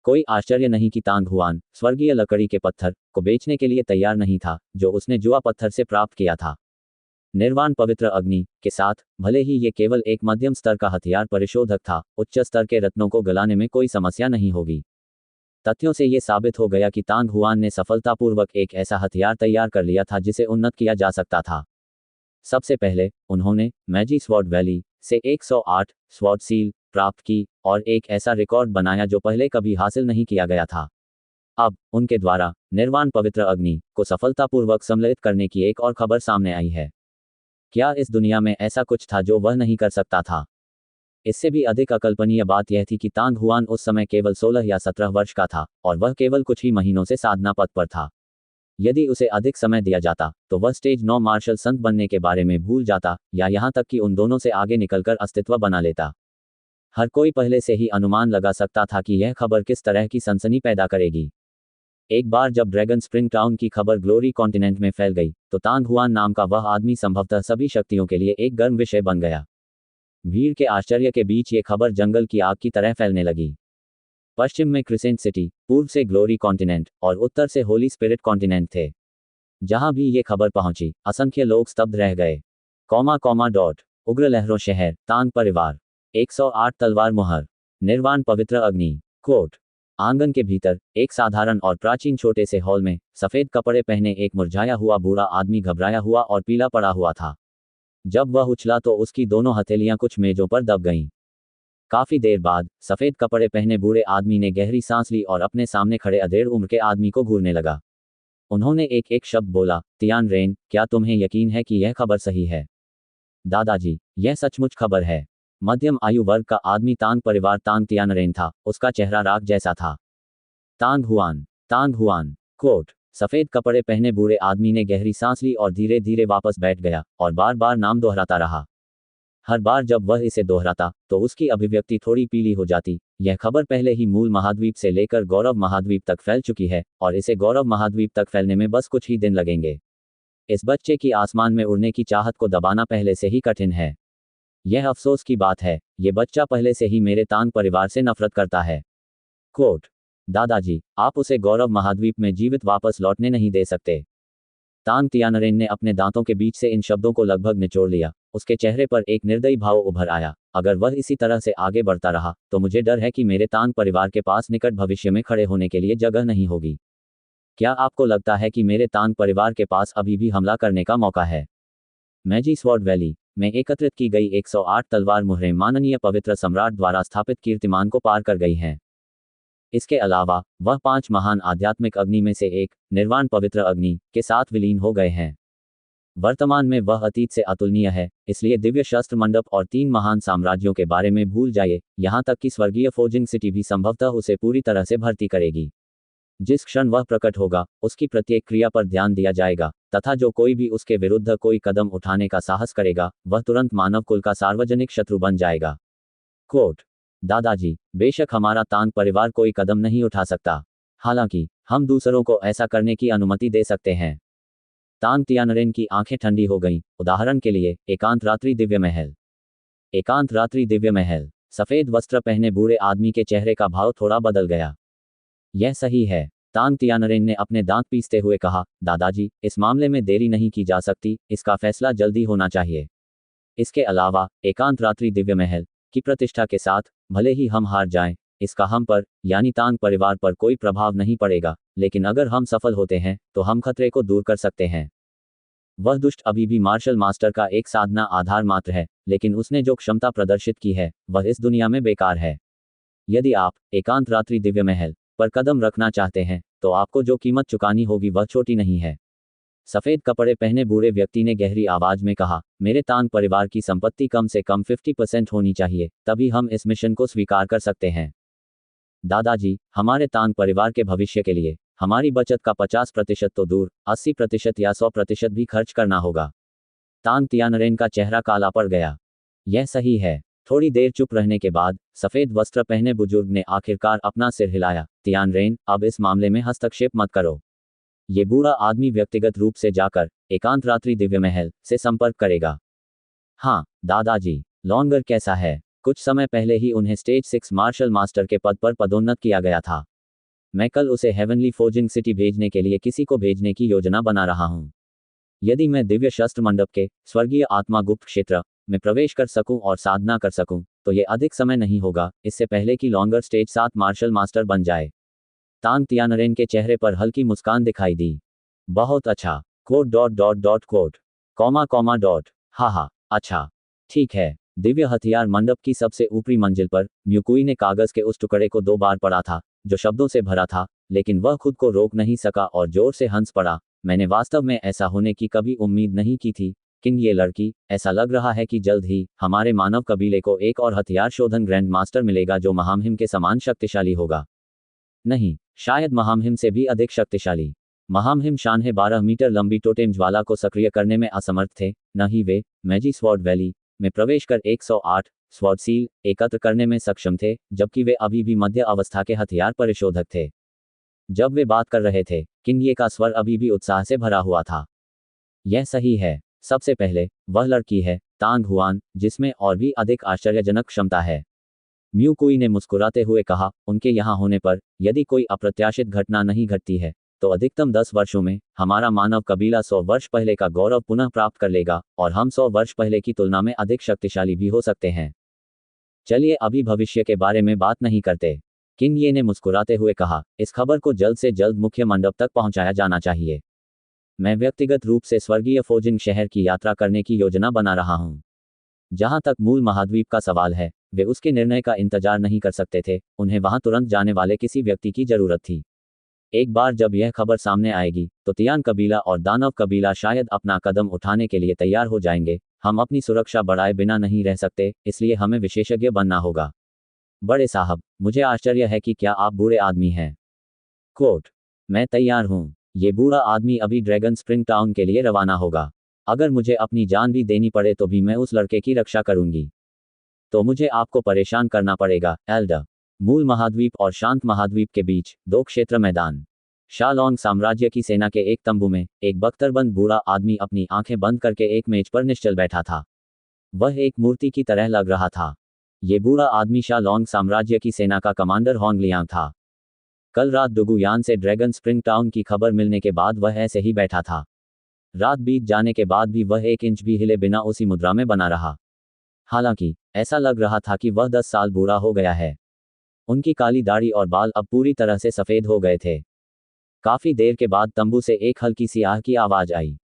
कोई आश्चर्य नहीं कि तांग हुआन स्वर्गीय लकड़ी के पत्थर को बेचने के लिए तैयार नहीं था, जो उसने जुआ पत्थर से प्राप्त किया था। निर्वाण पवित्र अग्नि के साथ, भले ही ये केवल एक मध्यम स्तर का हथियार परिशोधक था, उच्च स्तर के रत्नों को गलाने में कोई समस्या नहीं होगी। तथ्यों से ये साबित हो गया कि तांग हुआन ने सफलतापूर्वक एक ऐसा हथियार तैयार कर लिया था जिसे उन्नत किया जा सकता था। सबसे पहले उन्होंने मैजी स्वॉर्ड वैली से 108 स्वॉर्ड सील प्राप्त की और एक ऐसा रिकॉर्ड बनाया जो पहले कभी हासिल नहीं किया गया था। अब उनके द्वारा निर्वाण पवित्र अग्नि को सफलतापूर्वक सम्मिलित करने की एक और खबर सामने आई है। क्या इस दुनिया में ऐसा कुछ था जो वह नहीं कर सकता था? इससे भी अधिक अकल्पनीय बात यह थी कि तांग हुआन उस समय केवल 16 या 17 वर्ष का था और वह केवल कुछ ही महीनों से साधना पथ पर था। यदि उसे अधिक समय दिया जाता तो वह स्टेज 9 मार्शल संत बनने के बारे में भूल जाता या यहाँ तक कि उन दोनों से आगे निकलकर अस्तित्व बना लेता। हर कोई पहले से ही अनुमान लगा सकता था कि यह खबर किस तरह की सनसनी पैदा करेगी। एक बार जब ड्रैगन स्प्रिंग टाउन की खबर ग्लोरी कॉन्टिनेंट में फैल गई तो तांग हुआन नाम का वह आदमी संभवतः सभी शक्तियों के लिए एक गर्म विषय बन गया। भीड़ के आश्चर्य के बीच ये खबर जंगल की आग की तरह फैलने लगी। पश्चिम में क्रिसेंट सिटी, पूर्व से ग्लोरी कॉन्टिनेंट और उत्तर से होली स्पिरिट कॉन्टिनेंट थे। जहां भी ये खबर पहुंची, असंख्य लोग स्तब्ध रह गए। उग्र लहरों शहर, तांग परिवार, 108 तलवार मुहर, निर्वाण पवित्र अग्नि कोट। आंगन के भीतर एक साधारण और प्राचीन छोटे से हॉल में सफेद कपड़े पहने एक मुरझाया हुआ बूढ़ा आदमी घबराया हुआ और पीला पड़ा हुआ था। जब वह उछला तो उसकी दोनों हथेलियां कुछ मेजों पर दब गईं। काफी देर बाद सफेद कपड़े पहने बूढ़े आदमी ने गहरी सांस ली और अपने सामने खड़े अधेड़ उम्र के आदमी को घूरने लगा। उन्होंने एक एक शब्द बोला, तियान रेन, क्या तुम्हें यकीन है कि यह खबर सही है? दादाजी, यह सचमुच खबर है। मध्यम आयु वर्ग का आदमी तांग परिवार तांग तियानरेन था, उसका चेहरा राख जैसा था। तांग हुआन कोट। सफेद कपड़े पहने बूढ़े आदमी ने गहरी सांस ली और धीरे धीरे वापस बैठ गया और बार बार नाम दोहराता रहा। हर बार जब वह इसे दोहराता तो उसकी अभिव्यक्ति थोड़ी पीली हो जाती। यह खबर पहले ही मूल महाद्वीप से लेकर गौरव महाद्वीप तक फैल चुकी है और इसे गौरव महाद्वीप तक फैलने में बस कुछ ही दिन लगेंगे। इस बच्चे की आसमान में उड़ने की चाहत को दबाना पहले से ही कठिन है। यह अफसोस की बात है, ये बच्चा पहले से ही मेरे तांग परिवार से नफरत करता है। कोट। दादाजी, आप उसे गौरव महाद्वीप में जीवित वापस लौटने नहीं दे सकते। तांग तियानरेन ने अपने दांतों के बीच से इन शब्दों को लगभग निचोड़ लिया। उसके चेहरे पर एक निर्दयी भाव उभर आया। अगर वह इसी तरह से आगे बढ़ता रहा तो मुझे डर है कि मेरे तांग परिवार के पास निकट भविष्य में खड़े होने के लिए जगह नहीं होगी। क्या आपको लगता है कि मेरे तांग परिवार के पास अभी भी हमला करने का मौका है? मैजी स्वॉर्ड वैली में एकत्रित की गई 108 तलवार मुहरें माननीय पवित्र सम्राट द्वारा स्थापित कीर्तिमान को पार कर गई हैं। इसके अलावा वह 5 महान आध्यात्मिक अग्नि में से एक, निर्वाण पवित्र अग्नि, के साथ विलीन हो गए हैं। वर्तमान में वह अतीत से अतुलनीय है, इसलिए दिव्य शस्त्र मंडप और 3 महान साम्राज्यों के बारे में भूल जाइए, यहाँ तक कि स्वर्गीय फोर्जिंग सिटी भी संभवतः उसे पूरी तरह से भर्ती करेगी। जिस क्षण वह प्रकट होगा, उसकी प्रत्येक क्रिया पर ध्यान दिया जाएगा तथा जो कोई भी उसके विरुद्ध कोई कदम उठाने का साहस करेगा, वह तुरंत मानव कुल का सार्वजनिक शत्रु बन जाएगा। कोट। दादाजी, बेशक हमारा तांग परिवार कोई कदम नहीं उठा सकता, हालांकि हम दूसरों को ऐसा करने की अनुमति दे सकते हैं। तांग तियानरेन की आंखें ठंडी हो गईं। उदाहरण के लिए, एकांत रात्रि दिव्य महल। एकांत रात्रि दिव्य महल। सफेद वस्त्र पहने बूढ़े आदमी के चेहरे का भाव थोड़ा बदल गया। यह सही है, तांग तियानरेन ने अपने दांत पीसते हुए कहा। दादाजी, इस मामले में देरी नहीं की जा सकती, इसका फैसला जल्दी होना चाहिए। इसके अलावा एकांत रात्रि दिव्य महल की प्रतिष्ठा के साथ, भले ही हम हार जाएं, इसका हम पर यानी तांग परिवार पर कोई प्रभाव नहीं पड़ेगा, लेकिन अगर हम सफल होते हैं तो हम खतरे को दूर कर सकते हैं। वह दुष्ट अभी भी मार्शल मास्टर का एक साधना आधार मात्र है, लेकिन उसने जो क्षमता प्रदर्शित की है वह इस दुनिया में बेकार है। यदि आप एकांत रात्रि दिव्य महल पर कदम रखना चाहते हैं तो आपको जो कीमत चुकानी होगी वह छोटी नहीं है। सफेद कपड़े पहने बूढ़े व्यक्ति ने गहरी आवाज में कहा, मेरे तांग परिवार की संपत्ति कम से कम 50% होनी चाहिए, तभी हम इस मिशन को स्वीकार कर सकते हैं। दादाजी, हमारे तांग परिवार के भविष्य के लिए हमारी बचत का 50% तो दूर, 80% या 100% भी खर्च करना होगा। तांग तियानरेन का चेहरा काला पड़ गया। यह सही है। थोड़ी देर चुप रहने के बाद सफेद वस्त्र पहने बुजुर्ग ने आखिरकार अपना सिर हिलाया। तियानरेन, अब इस मामले में हस्तक्षेप मत करो। ये बूढ़ा आदमी व्यक्तिगत रूप से जाकर एकांत रात्रि दिव्य महल से संपर्क करेगा। हाँ दादाजी। लॉन्गर कैसा है? कुछ समय पहले ही उन्हें स्टेज 6 मार्शल मास्टर के पद पर पदोन्नत किया गया था। मैं कल उसे हेवनली फोर्जिंग सिटी भेजने के लिए किसी को भेजने की योजना बना रहा हूँ। यदि मैं दिव्य शस्त्र मंडप के स्वर्गीय आत्मा गुप्त क्षेत्र में प्रवेश कर सकूं और साधना कर सकूं, तो ये अधिक समय नहीं होगा, इससे पहले कि लॉन्गर स्टेज 7 मार्शल मास्टर बन जाए। तांग तियानरेन के चेहरे पर हल्की मुस्कान दिखाई दी। बहुत अच्छा। Quote dot dot dot quote comma dot. हा, अच्छा, ठीक है। दिव्य हथियार मंडप की सबसे ऊपरी मंजिल पर म्यूकुई ने कागज के उस टुकड़े को 2 बार पढ़ा था जो शब्दों से भरा था, लेकिन वह खुद को रोक नहीं सका और जोर से हंस पड़ा। मैंने वास्तव में ऐसा होने की कभी उम्मीद नहीं की थी। किंग, ये लड़की, ऐसा लग रहा है कि जल्द ही हमारे मानव कबीले को एक और हथियार शोधन ग्रैंड मास्टर मिलेगा जो महामहिम के समान शक्तिशाली होगा। नहीं, शायद महामहिम से भी अधिक शक्तिशाली। महामहिम शानहे 12 मीटर लंबी टोटेम ज्वाला को सक्रिय करने में असमर्थ थे, न ही वे मैजी स्वॉर्ड वैली में प्रवेश कर 108 स्वॉर्ड सील एकत्र करने में सक्षम थे, जबकि वे अभी भी मध्य अवस्था के हथियार परिशोधक थे। जब वे बात कर रहे थे, किंग ये का स्वर अभी भी उत्साह से भरा हुआ था। यह सही है। सबसे पहले, वह लड़की है, तांग हुआन, जिसमें और भी अधिक आश्चर्यजनक क्षमता है। म्यूकुई ने मुस्कुराते हुए कहा, उनके यहाँ होने पर, यदि कोई अप्रत्याशित घटना नहीं घटती है, तो अधिकतम 10 वर्षों में हमारा मानव कबीला 100 वर्ष पहले का गौरव पुनः प्राप्त कर लेगा, और हम 100 वर्ष पहले की तुलना में अधिक शक्तिशाली भी हो सकते हैं। चलिए अभी भविष्य के बारे में बात नहीं करते। किंग ये ने मुस्कुराते हुए कहा, इस खबर को जल्द से जल्द मुख्य मंडप तक पहुंचाया जाना चाहिए। मैं व्यक्तिगत रूप से स्वर्गीय फोजिंग शहर की यात्रा करने की योजना बना रहा हूं। जहां तक मूल महाद्वीप का सवाल है, वे उसके निर्णय का इंतजार नहीं कर सकते थे, उन्हें वहां तुरंत जाने वाले किसी व्यक्ति की जरूरत थी। एक बार जब यह खबर सामने आएगी, तो तियान कबीला और दानव कबीला शायद अपना कदम उठाने के लिए तैयार हो जाएंगे। हम अपनी सुरक्षा बढ़ाए बिना नहीं रह सकते, इसलिए हमें विशेषज्ञ बनना होगा। बड़े साहब, मुझे आश्चर्य है कि क्या आप बूढ़े आदमी हैं। कोट, मैं तैयार हूं। ये बूढ़ा आदमी अभी ड्रैगन स्प्रिंग टाउन के लिए रवाना होगा। अगर मुझे अपनी जान भी देनी पड़े तो भी मैं उस लड़के की रक्षा करूंगी। तो मुझे आपको परेशान करना पड़ेगा, एल्डर। मूल महाद्वीप और शांत महाद्वीप के बीच 2 क्षेत्र मैदान। शालोंग साम्राज्य की सेना के एक तंबू में एक बख्तरबंद बूढ़ा आदमी अपनी आंखें बंद करके एक मेज पर निश्चल बैठा था। वह एक मूर्ति की तरह लग रहा था। ये बूढ़ा आदमी शालोंग साम्राज्य की सेना का कमांडर होंग लियांग था। कल रात डुगुयान से ड्रैगन स्प्रिंग टाउन की खबर मिलने के बाद वह ऐसे ही बैठा था। रात बीत जाने के बाद भी वह 1 इंच भी हिले बिना उसी मुद्रा में बना रहा। हालांकि ऐसा लग रहा था कि वह 10 साल बूढ़ा हो गया है। उनकी काली दाढ़ी और बाल अब पूरी तरह से सफेद हो गए थे। काफी देर के बाद तंबू से एक हल्की सी आह की आवाज आई।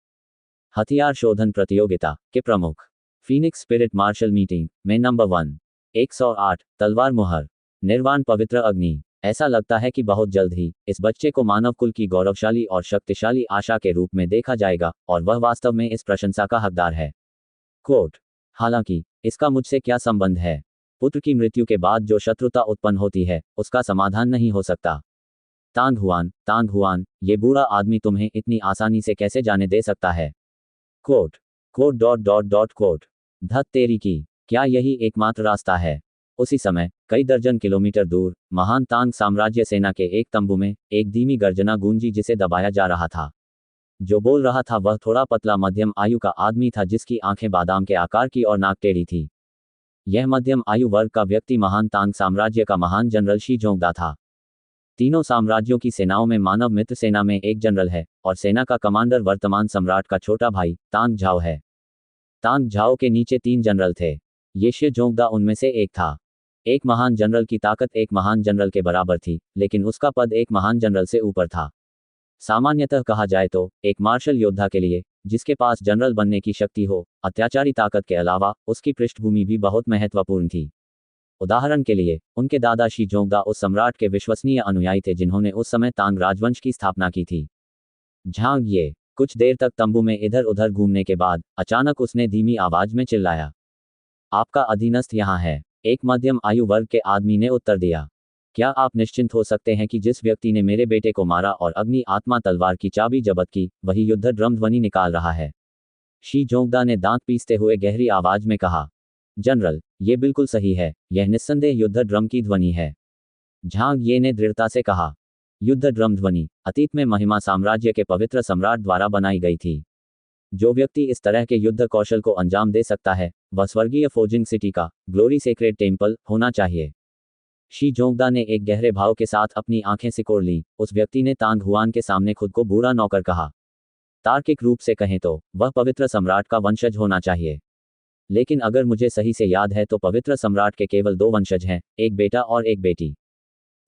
हथियार शोधन प्रतियोगिता के प्रमुख फीनिक्स स्पिरिट मार्शल मीटिंग में नंबर 1 108 तलवार मुहर निर्वाण पवित्र अग्नि। ऐसा लगता है कि बहुत जल्द ही इस बच्चे को मानव कुल की गौरवशाली और शक्तिशाली आशा के रूप में देखा जाएगा, और वह वास्तव में इस प्रशंसा का हकदार है। कोट, हालांकि इसका मुझसे क्या संबंध है। पुत्र की मृत्यु के बाद जो शत्रुता उत्पन्न होती है, उसका समाधान नहीं हो सकता। तांग हुआन, ये बूढ़ा आदमी तुम्हें इतनी आसानी से कैसे जाने दे सकता है। Quote dot dot dot quote. धत तेरी की, क्या यही एकमात्र रास्ता है। उसी समय कई दर्जन किलोमीटर दूर महान तांग साम्राज्य सेना के एक तंबू में एक धीमी गर्जना गूंजी जिसे दबाया जा रहा था। जो बोल रहा था वह थोड़ा पतला मध्यम आयु का आदमी था जिसकी आंखें बादाम के आकार की और नाक टेढ़ी थी। यह मध्यम आयु वर्ग का व्यक्ति महान तांग साम्राज्य का महान जनरल शी जोंगदा था। तीनों साम्राज्यों की सेनाओं में मानव मित्र सेना में एक जनरल है, और सेना का कमांडर वर्तमान सम्राट का छोटा भाई तांग झाओ है। तांग झाओ के नीचे 3 जनरल थे। ये शी जोंगदा उनमें से एक था। एक महान जनरल की ताकत एक महान जनरल के बराबर थी, लेकिन उसका पद एक महान जनरल से ऊपर था। सामान्यतः कहा जाए तो एक मार्शल योद्धा के लिए, जिसके पास जनरल बनने की शक्ति हो, अत्याचारी ताकत के अलावा उसकी पृष्ठभूमि भी बहुत महत्वपूर्ण थी। उदाहरण के लिए, उनके दादा शी जोंगदा उस सम्राट के विश्वसनीय अनुयायी थे जिन्होंने उस समय तांग राजवंश की स्थापना की थी। झांग ये कुछ देर तक तंबू में इधर उधर घूमने के बाद अचानक उसने धीमी आवाज में चिल्लाया, आपका अधीनस्थ यहाँ है। एक मध्यम आयु वर्ग के आदमी ने उत्तर दिया, क्या आप निश्चिंत हो सकते हैं कि जिस व्यक्ति ने मेरे बेटे को मारा और अग्नि आत्मा तलवार की चाबी जब्त की, वही युद्ध ड्रम ध्वनि निकाल रहा है। शी जोंगदा ने दांत पीसते हुए गहरी आवाज में कहा, जनरल, ये बिल्कुल सही है, यह निस्संदेह युद्ध ड्रम की ध्वनि है। झांग ये ने दृढ़ता से कहा, युद्ध ड्रम ध्वनि अतीत में महिमा साम्राज्य के पवित्र सम्राट द्वारा बनाई गई थी। जो व्यक्ति इस तरह के युद्ध कौशल को अंजाम दे सकता है, वह स्वर्गीय फोजिंग सिटी का ग्लोरी सेक्रेड टेम्पल होना चाहिए। शी जोंगदा ने एक गहरे भाव के साथ अपनी आंखें सिकोड़ लीं। उस व्यक्ति ने तांग हुआन के सामने खुद को बूढ़ा नौकर कहा। तार्किक रूप से कहें तो वह पवित्र सम्राट का वंशज होना चाहिए। लेकिन अगर मुझे सही से याद है तो पवित्र सम्राट के केवल 2 वंशज हैं, एक बेटा और एक बेटी।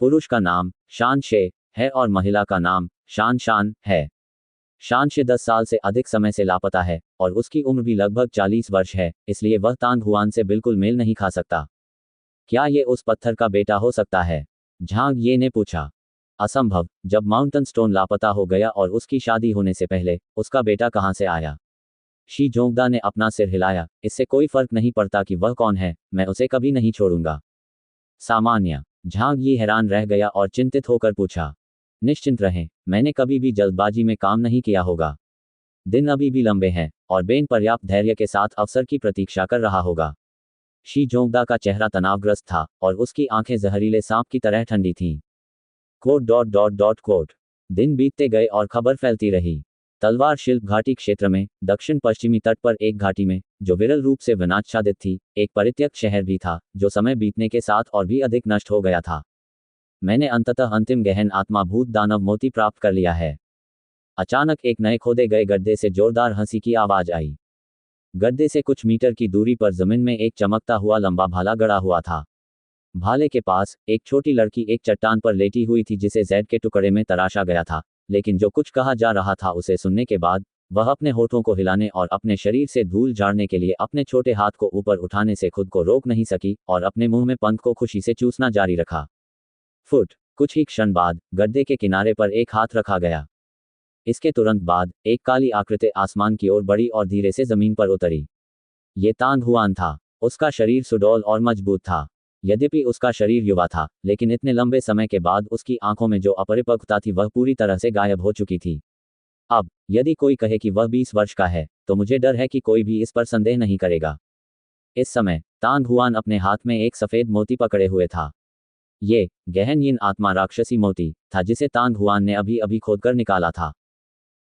पुरुष का नाम शान शे है और महिला का नाम शान शान है। शान शे 10 साल से अधिक समय से लापता है और उसकी उम्र भी लगभग 40 वर्ष है, इसलिए वह तांग हुआन से बिल्कुल मेल नहीं खा सकता। क्या ये उस पत्थर का बेटा हो सकता है? झांग ये ने पूछा। असंभव, जब माउंटेन स्टोन लापता हो गया और उसकी शादी होने से पहले उसका बेटा कहां से आया? शी जोंगदा ने अपना सिर हिलाया। इससे कोई फर्क नहीं पड़ता कि वह कौन है, मैं उसे कभी नहीं छोड़ूंगा। सामान्य। झांग ये हैरान रह गया और चिंतित होकर पूछा। निश्चिंत रहें, मैंने कभी भी जल्दबाजी में काम नहीं किया होगा। दिन अभी भी लंबे हैं और बेन पर्याप्त धैर्य के साथ अवसर की प्रतीक्षा कर रहा होगा। शी जोंगदा का चेहरा तनावग्रस्त था और उसकी आंखें जहरीले सांप की तरह ठंडी थीं। कोट। दिन बीतते गए और खबर फैलती रही। तलवार शिल्प घाटी क्षेत्र में दक्षिण पश्चिमी तट पर एक घाटी में, जो विरल रूप से विनाशादित थी, एक परित्यक्त शहर भी था, जो समय बीतने के साथ और भी अधिक नष्ट हो गया था। मैंने अंततः अंतिम गहन आत्माभूत दानव मोती प्राप्त कर लिया है। अचानक एक नए खोदे गए गड्ढे से जोरदार हंसी की आवाज आई। गड्ढे से कुछ मीटर की दूरी पर जमीन में एक चमकता हुआ लंबा भाला गड़ा हुआ था। भाले के पास एक छोटी लड़की एक चट्टान पर लेटी हुई थी जिसे जेड के टुकड़े में तराशा गया था, लेकिन जो कुछ कहा जा रहा था उसे सुनने के बाद वह अपने होठों को हिलाने और अपने शरीर से धूल झाड़ने के लिए अपने छोटे हाथ को ऊपर उठाने से खुद को रोक नहीं सकी और अपने मुंह में पंख को खुशी से चूसना जारी रखा। कुछ ही क्षण बाद गड्ढे के किनारे पर एक हाथ रखा गया। इसके तुरंत बाद एक काली आकृति आसमान की ओर बढ़ी और धीरे से जमीन पर उतरी। ये तांग हुआन था। उसका शरीर सुडौल और मजबूत था। यद्यपि उसका शरीर युवा था, लेकिन इतने लंबे समय के बाद उसकी आंखों में जो अपरिपक्वता थी वह पूरी तरह से गायब हो चुकी थी। अब यदि कोई कहे कि वह 20 वर्ष का है, तो मुझे डर है कि कोई भी इस पर संदेह नहीं करेगा। इस समय तांग हुआन अपने हाथ में एक सफेद मोती पकड़े हुए था। ये गहन यिन आत्मा राक्षसी मोती था जिसे तांग हुआन ने अभी अभी खोदकर निकाला था।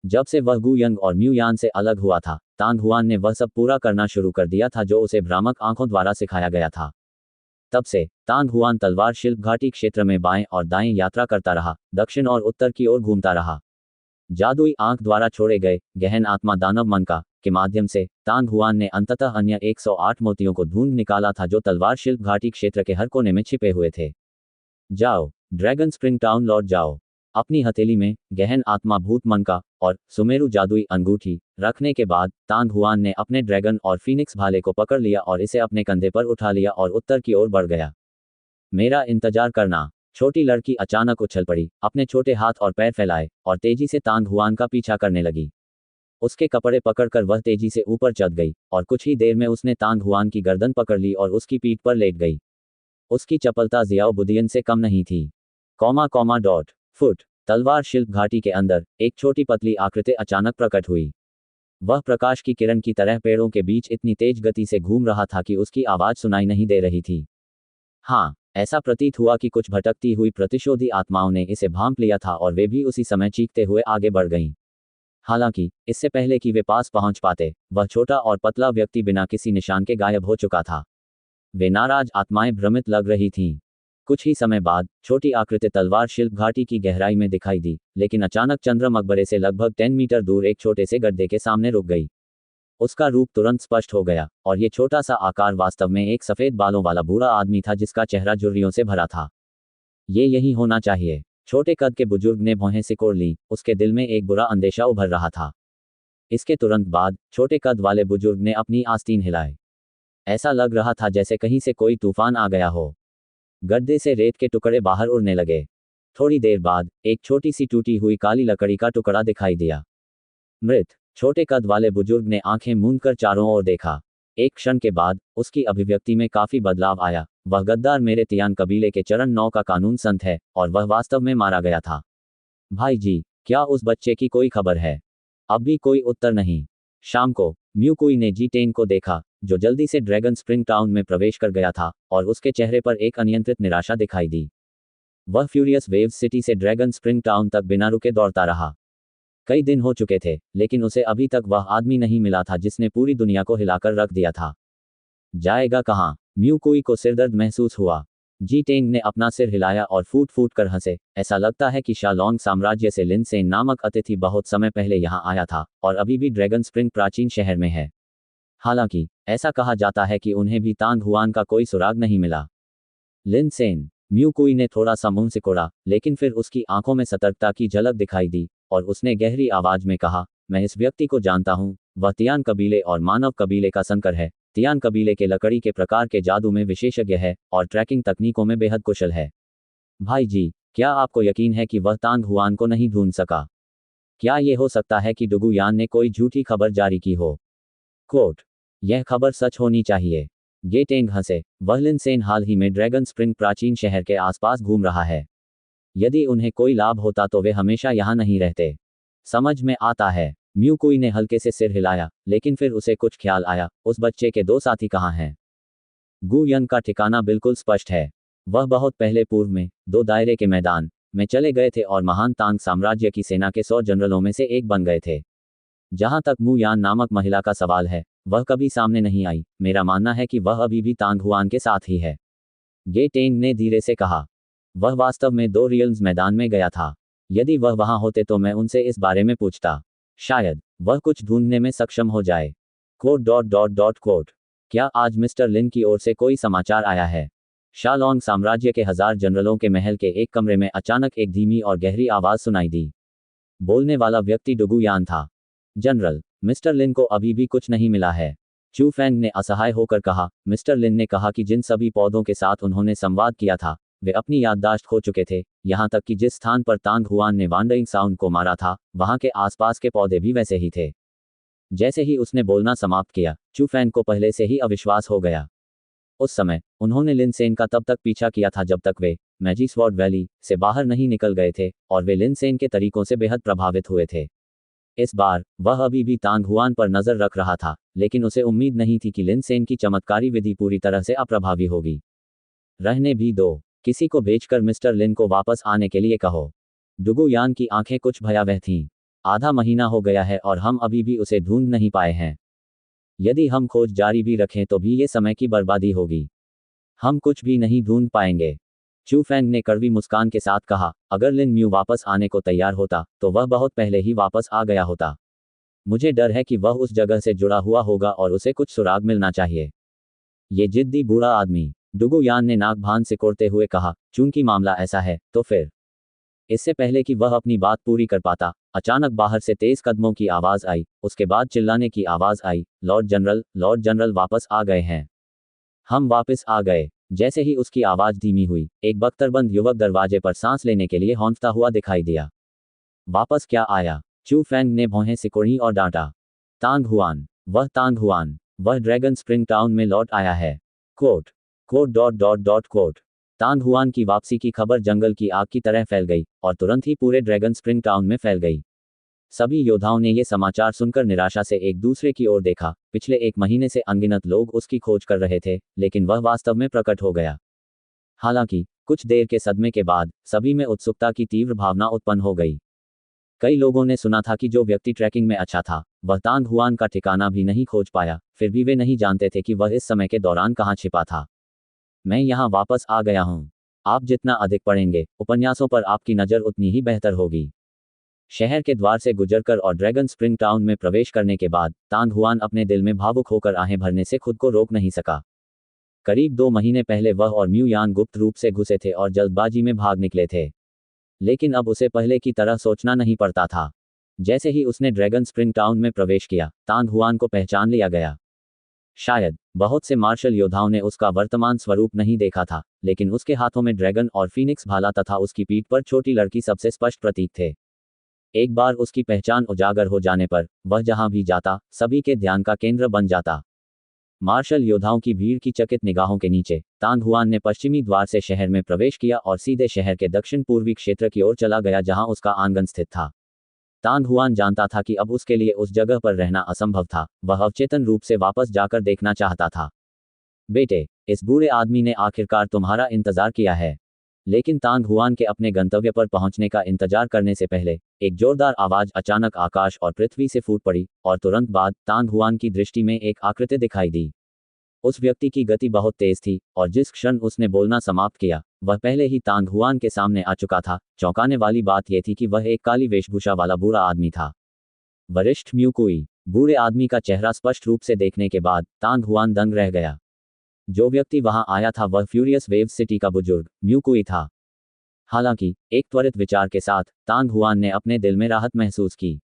जब से वह गु यंग और म्यू यान से अलग हुआ था, तांग हुआन ने वह सब पूरा करना शुरू कर दिया था जो उसे भ्रामक आंखों द्वारा सिखाया गया था। तब से तांग हुआन तलवार शिल्प घाटी क्षेत्र में बाएं और दाएं यात्रा करता रहा, दक्षिण और उत्तर की ओर घूमता रहा। जादुई आंख द्वारा छोड़े गए गहन आत्मा दानव मन का के माध्यम से तांग हुआन ने अंततः अन्य 108 मोतियों को ढूंढ निकाला था जो तलवार शिल्प घाटी क्षेत्र के हर कोने में छिपे हुए थे। जाओ, ड्रैगन स्प्रिंग टाउन लौट जाओ। अपनी हथेली में गहन आत्मा भूत मन का और सुमेरु जादुई अंगूठी रखने के बाद तांग हुआन ने अपने ड्रैगन और फीनिक्स भाले को पकड़ लिया और इसे अपने कंधे पर उठा लिया और उत्तर की ओर बढ़ गया। मेरा इंतजार करना। छोटी लड़की अचानक उछल पड़ी, अपने छोटे हाथ और पैर फैलाए और तेजी से तांग हुआन का पीछा करने लगी। उसके कपड़े पकड़कर वह तेजी से ऊपर चढ़ गई और कुछ ही देर में उसने तांग हुआन की गर्दन पकड़ ली और उसकी पीठ पर लेट गई। उसकी चपलता जियाओ बुदियन से कम नहीं थी। तलवार शिल्प घाटी के अंदर एक छोटी पतली आकृति अचानक प्रकट हुई। वह प्रकाश की किरण की तरह पेड़ों के बीच इतनी तेज गति से घूम रहा था कि उसकी आवाज सुनाई नहीं दे रही थी। हाँ, ऐसा प्रतीत हुआ कि कुछ भटकती हुई प्रतिशोधी आत्माओं ने इसे भांप लिया था और वे भी उसी समय चीखते हुए आगे बढ़ गईं। हालांकि इससे पहले कि वे पास पहुंच पाते, वह छोटा और पतला व्यक्ति बिना किसी निशान के गायब हो चुका था। वे नाराज आत्माएं भ्रमित लग रही थीं। कुछ ही समय बाद छोटी आकृति तलवार शिल्प घाटी की गहराई में दिखाई दी, लेकिन अचानक चंद्र मकबरे से लगभग 10 मीटर दूर एक छोटे से गड्ढे के सामने रुक गई। उसका रूप तुरंत स्पष्ट हो गया और ये छोटा सा आकार वास्तव में एक सफेद बालों वाला बूढ़ा आदमी था जिसका चेहरा झुर्रियों से भरा था। ये यही होना चाहिए। छोटे कद के बुजुर्ग ने भौहें सिकोड़ ली। उसके दिल में एक बुरा अंदेशा उभर रहा था। इसके तुरंत बाद छोटे कद वाले बुजुर्ग ने अपनी आस्तीन हिलाए। ऐसा लग रहा था जैसे कहीं से कोई तूफान आ गया हो। गड्ढे से रेत के टुकड़े बाहर उड़ने लगे। थोड़ी देर बाद एक छोटी सी टूटी हुई काली लकड़ी का टुकड़ा दिखाई दिया। मृत। छोटे कद वाले बुजुर्ग ने आंखें मूंदकर चारों ओर देखा। एक क्षण के बाद उसकी अभिव्यक्ति में काफी बदलाव आया। वह गद्दार मेरे तियान कबीले के चरण 9 का कानून संत है और वह वास्तव में मारा गया था। भाई जी, क्या उस बच्चे की कोई खबर है? अब भी कोई उत्तर नहीं। शाम को म्यूकुई ने जी10 को देखा, जो जल्दी से ड्रैगन स्प्रिंग टाउन में प्रवेश कर गया था और उसके चेहरे पर एक अनियंत्रित निराशा दिखाई दी। वह फ्यूरियस वेव्स सिटी से ड्रैगन स्प्रिंग टाउन तक बिना रुके दौड़ता रहा। कई दिन हो चुके थे, लेकिन उसे अभी तक वह आदमी नहीं मिला था जिसने पूरी दुनिया को हिलाकर रख दिया था। जाएगा कहाँ? म्यूकुई को सिरदर्द महसूस हुआ। जी टेंग ने अपना सिर हिलाया और फूट फूट कर हंसे। ऐसा लगता है कि शालोंग साम्राज्य से लिन सेन नामक अतिथि बहुत समय पहले यहाँ आया था और अभी भी ड्रैगन स्प्रिंग प्राचीन शहर में है। हालांकि ऐसा कहा जाता है कि उन्हें भी तांग हुआन का कोई सुराग नहीं मिला। लिन सेन, म्यू कुई ने थोड़ा सा मुंह सिकोड़ा, लेकिन फिर उसकी आंखों में सतर्कता की झलक दिखाई दी और उसने गहरी आवाज में कहा, मैं इस व्यक्ति को जानता हूँ। वह तियान कबीले और मानव कबीले का संकर है। तियान कबीले के लकड़ी के प्रकार के जादू में विशेषज्ञ है और ट्रैकिंग तकनीकों में बेहद कुशल है। भाई जी, क्या आपको यकीन है कि वह तांग हुआन को नहीं ढूंढ सका? क्या ये हो सकता है कि डुगु यान ने कोई झूठी खबर जारी की हो? कोट, यह खबर सच होनी चाहिए। गे टेंग हंसे। वह लिन सेन हाल ही में ड्रैगन स्प्रिंग प्राचीन शहर के आसपास घूम रहा है। यदि उन्हें कोई लाभ होता तो वे हमेशा यहाँ नहीं रहते। समझ में आता है। म्यू कुई ने हल्के से सिर हिलाया, लेकिन फिर उसे कुछ ख्याल आया, उस बच्चे के 2 साथी कहाँ हैं? गु यन का ठिकाना बिल्कुल स्पष्ट है। वह बहुत पहले पूर्व में 2 दायरे के मैदान में चले गए थे और महान तांग साम्राज्य की सेना के 100 जनरलों में से एक बन गए थे। जहां तक मू यान नामक महिला का सवाल है, वह कभी सामने नहीं आई। मेरा मानना है कि वह अभी भी तांग हुआन के साथ ही है। गे टेंग ने धीरे से कहा। वह वास्तव में 2 रियल्स मैदान में गया था। यदि वह वहां होते तो मैं उनसे इस बारे में पूछता। शायद वह कुछ ढूंढने में सक्षम हो जाए। कोट। क्या आज मिस्टर लिन की ओर से कोई समाचार आया है? शालोंग साम्राज्य के 1000 जनरलों के महल के एक कमरे में अचानक एक धीमी और गहरी आवाज सुनाई दी। बोलने वाला व्यक्ति डुगु यान था। जनरल, मिस्टर लिन को अभी भी कुछ नहीं मिला है। चू फैंग ने असहाय होकर कहा। मिस्टर लिन ने कहा कि जिन सभी पौधों के साथ उन्होंने संवाद किया था, वे अपनी याददाश्त खो चुके थे। यहाँ तक कि जिस स्थान पर तांग हुआन ने वांडरिंग साउंड को मारा था, वहाँ के आसपास के पौधे भी वैसे ही थे। जैसे ही उसने बोलना समाप्त किया, चू फैंग को पहले से ही अविश्वास हो गया। उस समय उन्होंने लिन सेन का तब तक पीछा किया था जब तक वे मैजिस्वर्ड वैली से बाहर नहीं निकल गए थे, और वे लिन सेन के तरीकों से बेहद प्रभावित हुए थे। इस बार वह अभी भी तांग हुआन पर नजर रख रहा था, लेकिन उसे उम्मीद नहीं थी कि लिन सेन की चमत्कारी विधि पूरी तरह से अप्रभावी होगी। रहने भी दो, किसी को भेजकर मिस्टर लिन को वापस आने के लिए कहो। डुगु यान की आंखें कुछ भयावह थीं। आधा महीना हो गया है और हम अभी भी उसे ढूंढ नहीं पाए हैं। यदि हम खोज जारी भी रखें तो भी ये समय की बर्बादी होगी। हम कुछ भी नहीं ढूंढ पाएंगे। चू फैंग ने कड़वी मुस्कान के साथ कहा, अगर लिन म्यू वापस आने को तैयार होता तो वह बहुत पहले ही वापस आ गया होता। मुझे डर है कि वह उस जगह से जुड़ा हुआ होगा और उसे कुछ सुराग मिलना चाहिए। ये जिद्दी बूढ़ा आदमी, डुगु यान ने नाक भान सिकोड़ते हुए कहा, चूंकि मामला ऐसा है तो फिर। इससे पहले कि वह अपनी बात पूरी कर पाता, अचानक बाहर से तेज कदमों की आवाज आई। उसके बाद चिल्लाने की आवाज आई, लॉर्ड जनरल वापस आ गए हैं। हम वापस आ गए। जैसे ही उसकी आवाज धीमी हुई, एक बख्तरबंद युवक दरवाजे पर सांस लेने के लिए हौंफता हुआ दिखाई दिया। वापस क्या आया? चू फैंग ने भौहें सिकोड़ी और डांटा। तांग हुआन, वह ड्रैगन स्प्रिंग टाउन में लौट आया है। कोट। तांग हुआन की वापसी की खबर जंगल की आग की तरह फैल गई और तुरंत ही पूरे ड्रैगन स्प्रिंग टाउन में फैल गई। सभी योद्धाओं ने ये समाचार सुनकर निराशा से एक दूसरे की ओर देखा। पिछले 1 महीने से अनगिनत लोग उसकी खोज कर रहे थे, लेकिन वह वास्तव में प्रकट हो गया। हालांकि कुछ देर के सदमे के बाद सभी में उत्सुकता की तीव्र भावना उत्पन्न हो गई। कई लोगों ने सुना था कि जो व्यक्ति ट्रैकिंग में अच्छा था, वह तांग हुआन का ठिकाना भी नहीं खोज पाया। फिर भी वे नहीं जानते थे कि वह इस समय के दौरान कहाँ छिपा था। मैं यहाँ वापस आ गया हूँ। आप जितना अधिक पढ़ेंगे, उपन्यासों पर आपकी नज़र उतनी ही बेहतर होगी। शहर के द्वार से गुजरकर और ड्रैगन स्प्रिंग टाउन में प्रवेश करने के बाद तांग हुआन अपने दिल में भावुक होकर आहें भरने से खुद को रोक नहीं सका। करीब 2 महीने पहले वह और म्यू यान गुप्त रूप से घुसे थे और जल्दबाजी में भाग निकले थे, लेकिन अब उसे पहले की तरह सोचना नहीं पड़ता था। जैसे ही उसने ड्रैगन स्प्रिंग टाउन में प्रवेश किया, तांग हुआन को पहचान लिया गया। शायद बहुत से मार्शल योद्धाओं ने उसका वर्तमान स्वरूप नहीं देखा था, लेकिन उसके हाथों में ड्रैगन और फीनिक्स भाला तथा उसकी पीठ पर छोटी लड़की सबसे स्पष्ट प्रतीक थे। एक बार उसकी पहचान उजागर हो जाने पर वह जहां भी जाता, सभी के ध्यान का केंद्र बन जाता। मार्शल योद्धाओं की भीड़ की चकित निगाहों के नीचे तांग हुआन ने पश्चिमी द्वार से शहर में प्रवेश किया और सीधे शहर के दक्षिण पूर्वी क्षेत्र की ओर चला गया जहां उसका आंगन स्थित था। तांग हुआन जानता था कि अब उसके लिए उस जगह पर रहना असंभव था। वह अवचेतन रूप से वापस जाकर देखना चाहता था। बेटे, इस बूढ़े आदमी ने आखिरकार तुम्हारा इंतजार किया है। लेकिन तांग हुआन के अपने गंतव्य पर पहुंचने का इंतजार करने से पहले एक जोरदार आवाज अचानक आकाश और पृथ्वी से फूट पड़ी और तुरंत बाद तांग हुआन की दृष्टि में एक आकृति दिखाई दी। उस व्यक्ति की गति बहुत तेज थी और जिस क्षण उसने बोलना समाप्त किया वह पहले ही तांग हुआन के सामने आ चुका था। चौंकाने वाली बात यह थी कि वह एक काली वेशभूषा वाला बूढ़ा आदमी था। वरिष्ठ म्यूकुई। बूढ़े आदमी का चेहरा स्पष्ट रूप से देखने के बाद तांग हुआन दंग रह गया। जो व्यक्ति वहां आया था वह फ्यूरियस वेव सिटी का बुजुर्ग म्यूकुई था। हालांकि एक त्वरित विचार के साथ तांग हुआन ने अपने दिल में राहत महसूस की।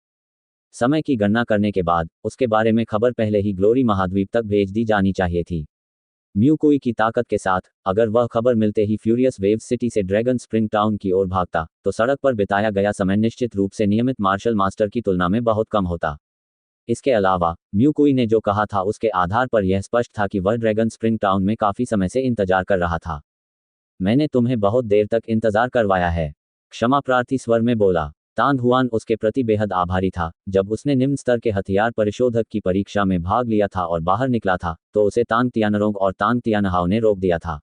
समय की गणना करने के बाद उसके बारे में खबर पहले ही ग्लोरी महाद्वीप तक भेज दी जानी चाहिए थी। म्यूकुई की ताकत के साथ अगर वह खबर मिलते ही फ्यूरियस वेव सिटी से ड्रैगन स्प्रिंग टाउन की ओर भागता तो सड़क पर बिताया गया समय निश्चित रूप से नियमित मार्शल मास्टर की तुलना में बहुत कम होता। इसके अलावा म्यूकुई ने जो कहा था उसके आधार पर यह स्पष्ट था कि वह ड्रैगन स्प्रिंग टाउन में काफी समय से इंतजार कर रहा था। मैंने तुम्हें बहुत देर तक इंतजार करवाया है, क्षमा प्रार्थी स्वर में बोला। तांग हुआन उसके प्रति बेहद आभारी था। जब उसने निम्न स्तर के हथियार परिशोधक की परीक्षा में भाग लिया था और बाहर निकला था तो उसे तांग तियानरोंग और तांग तियानहाओ ने रोक दिया था।